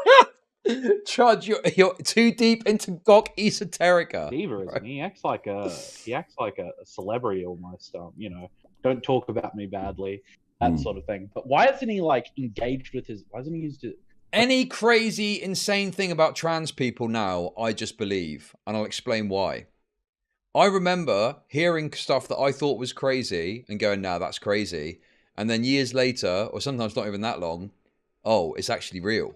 Chud, you're too deep into Gok esoterica. Diva, isn't he? He acts like a celebrity almost. You know, don't talk about me badly, that sort of thing. But why isn't he like engaged with his? Why hasn't he used it? Any crazy, insane thing about trans people now, I just believe, and I'll explain why. I remember hearing stuff that I thought was crazy and going, "Nah, that's crazy," and then years later, or sometimes not even that long, oh, it's actually real.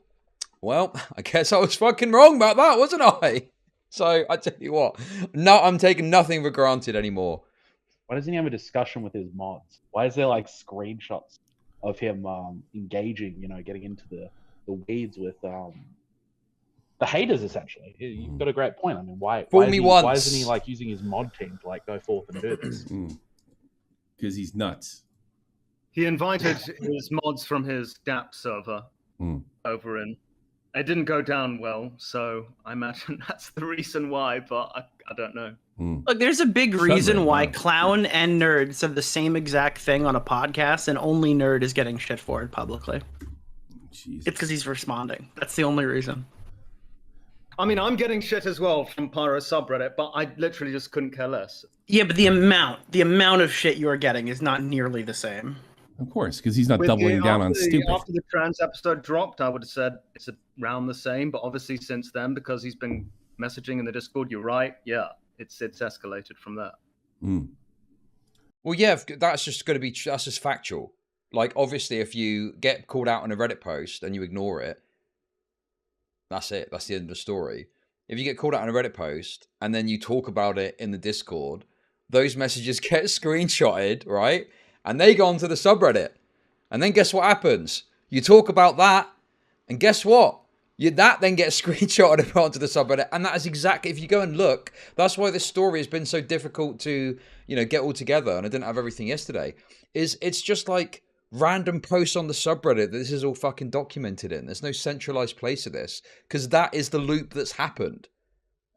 Well, I guess I was fucking wrong about that, wasn't I? So I tell you what, no, I'm taking nothing for granted anymore. Why doesn't he have a discussion with his mods? Why is there like screenshots of him engaging, you know, getting into the weeds with the haters? Essentially, you've got a great point. I mean, why isn't he like using his mod team to like go forth and do this? Because he's nuts. He invited his mods from his DAP server over in. It didn't go down well, so I imagine that's the reason why, but I don't know. Look, there's a big reason why Clown and Nerd said the same exact thing on a podcast, and only Nerd is getting shit for it publicly. Jesus. It's because he's responding. That's the only reason. I mean, I'm getting shit as well from Pyro subreddit, but I literally just couldn't care less. Yeah, but the amount of shit you are getting is not nearly the same. Of course, because he's not doubling down on stupid. After the trans episode dropped, I would have said it's around the same, but obviously since then, because he's been messaging in the Discord, you're right. Yeah, it's escalated from there. Well, yeah, that's just going to be, that's just factual. Like, obviously, if you get called out on a Reddit post and you ignore it, that's it. That's the end of the story. If you get called out on a Reddit post and then you talk about it in the Discord, those messages get screenshotted, right? And they go onto the subreddit. And then guess what happens? You talk about that, and guess what? That then gets screenshotted and put onto the subreddit. And that is exactly, if you go and look, that's why this story has been so difficult to, you know, get all together. And I didn't have everything yesterday. It's just like random posts on the subreddit that this is all fucking documented in. There's no centralized place of this, because that is the loop that's happened.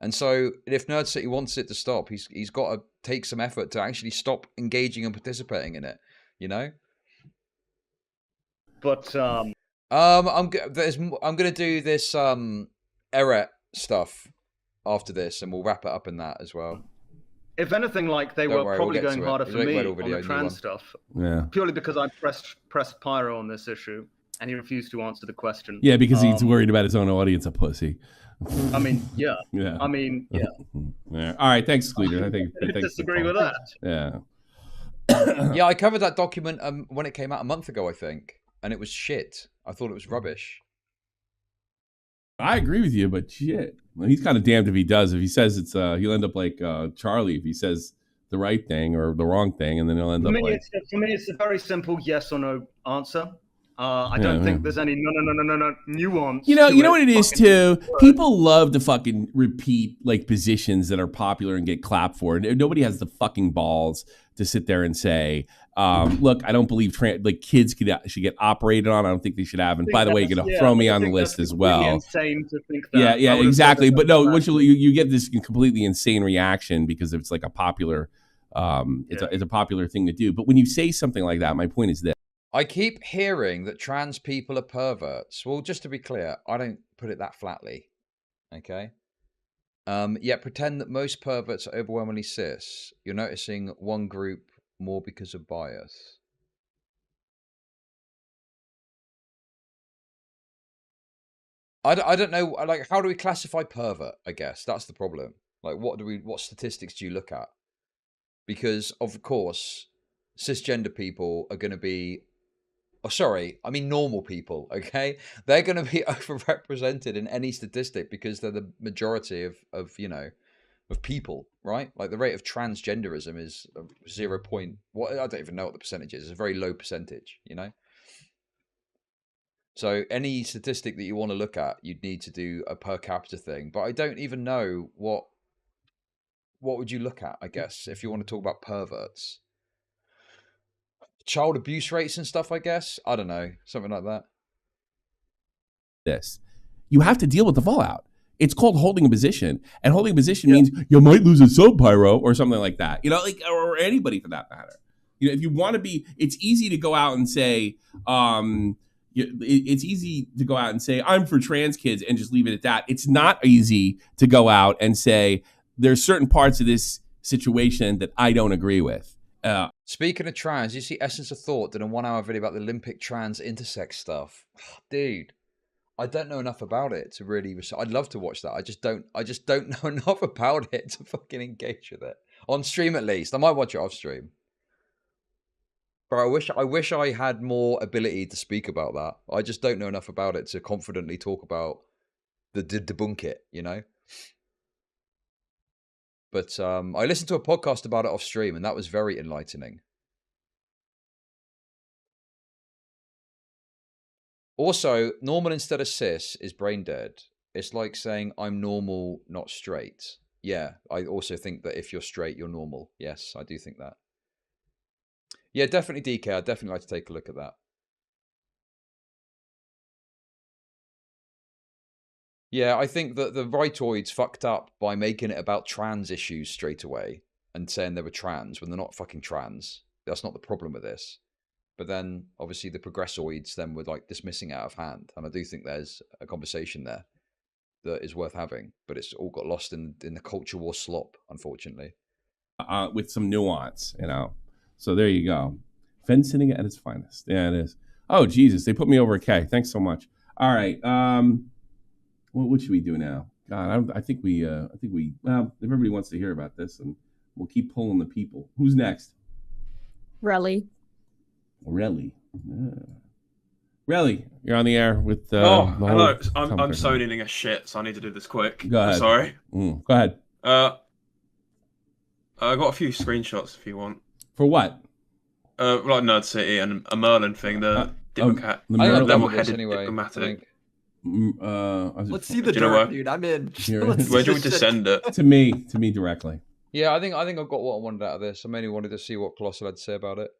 And so if NerdCity wants it to stop, he's got to take some effort to actually stop engaging and participating in it, you know? But I'm going to do this Eret stuff after this, and we'll wrap it up in that as well. If anything, like they were probably going harder for me on the trans stuff. Yeah. Purely because I pressed Pyro on this issue, and he refused to answer the question. Yeah, because he's worried about his own audience, a pussy. I mean, yeah. Yeah. I mean, yeah. Yeah. All right, thanks, Cleaner. I think I disagree with that. Yeah. Yeah, I covered that document when it came out a month ago, I think, and it was shit. I thought it was rubbish. I agree with you, but shit. Well, he's kind of damned if he does. If he says it's, he'll end up like Charlie if he says the right thing or the wrong thing, and then he'll end up like. For me, it's a very simple yes or no answer. I don't think there's any no nuance. You know what it is too? People love to fucking repeat like positions that are popular and get clapped for. And nobody has the fucking balls to sit there and say, look, I don't believe kids should get operated on. I don't think they should have. And by the way, you're gonna throw me on the list as well. Really insane to think that. Yeah, exactly. But no, you get this completely insane reaction because it's like a popular it's a popular thing to do. But when you say something like that, my point is this. I keep hearing that trans people are perverts. Well, just to be clear, I don't put it that flatly. Okay? Yet pretend that most perverts are overwhelmingly cis. You're noticing one group more because of bias. I don't know, like, how do we classify pervert, I guess? That's the problem. Like, what statistics do you look at? Because, of course, cisgender people are going to be... Oh, sorry, I mean normal people, okay? They're going to be overrepresented in any statistic because they're the majority of people, right? Like the rate of transgenderism is 0. I don't even know what the percentage is. It's a very low percentage, you know? So any statistic that you want to look at, you'd need to do a per capita thing. But I don't even know what would you look at, I guess, if you want to talk about perverts. Child abuse rates and stuff, I guess. I don't know. Something like that. You have to deal with the fallout. It's called holding a position. And holding a position means you might lose a sub, Pyro, or something like that. You know, like, or anybody for that matter. You know, if you want to be, it's easy to go out and say, it's easy to go out and say, I'm for trans kids and just leave it at that. It's not easy to go out and say, there's certain parts of this situation that I don't agree with. Speaking of trans, you see Essence of Thought did a 1 hour video about the Olympic trans intersex stuff. Dude, I don't know enough about it to really. I'd love to watch that. I just don't know enough about it to fucking engage with it on stream. At least I might watch it off stream. But I wish I had more ability to speak about that. I just don't know enough about it to confidently talk about debunk it. You know. But I listened to a podcast about it off stream, and that was very enlightening. Also, normal instead of cis is brain dead. It's like saying I'm normal, not straight. Yeah, I also think that if you're straight, you're normal. Yes, I do think that. Yeah, definitely DK. I'd definitely like to take a look at that. Yeah, I think that the rightoids fucked up by making it about trans issues straight away and saying they were trans when they're not fucking trans. That's not the problem with this. But then, obviously, the progressoids then were like dismissing out of hand. And I do think there's a conversation there that is worth having. But it's all got lost in the culture war slop, unfortunately. With some nuance, you know. So there you go. Fencing at its finest. Yeah, it is. Oh, Jesus. They put me over a K. Thanks so much. All right. What should we do now? God, I think we, well, if everybody wants to hear about this, and we'll keep pulling the people. Who's next? Relly. Relly, you're on the air with. Hello. I'm so needing a shit, so I need to do this quick. Go ahead. Sorry. Go ahead. I got a few screenshots if you want. For what? Like NerdCity and a Merlin thing. The Diplocat. The level-headed anyway, diplomatic. Let's see the Do you know dirt, where? dude. I'm in. Where do you want me to send it? To me directly. Yeah, I think I've got what I wanted out of this. I mainly wanted to see what Colossal had to say about it.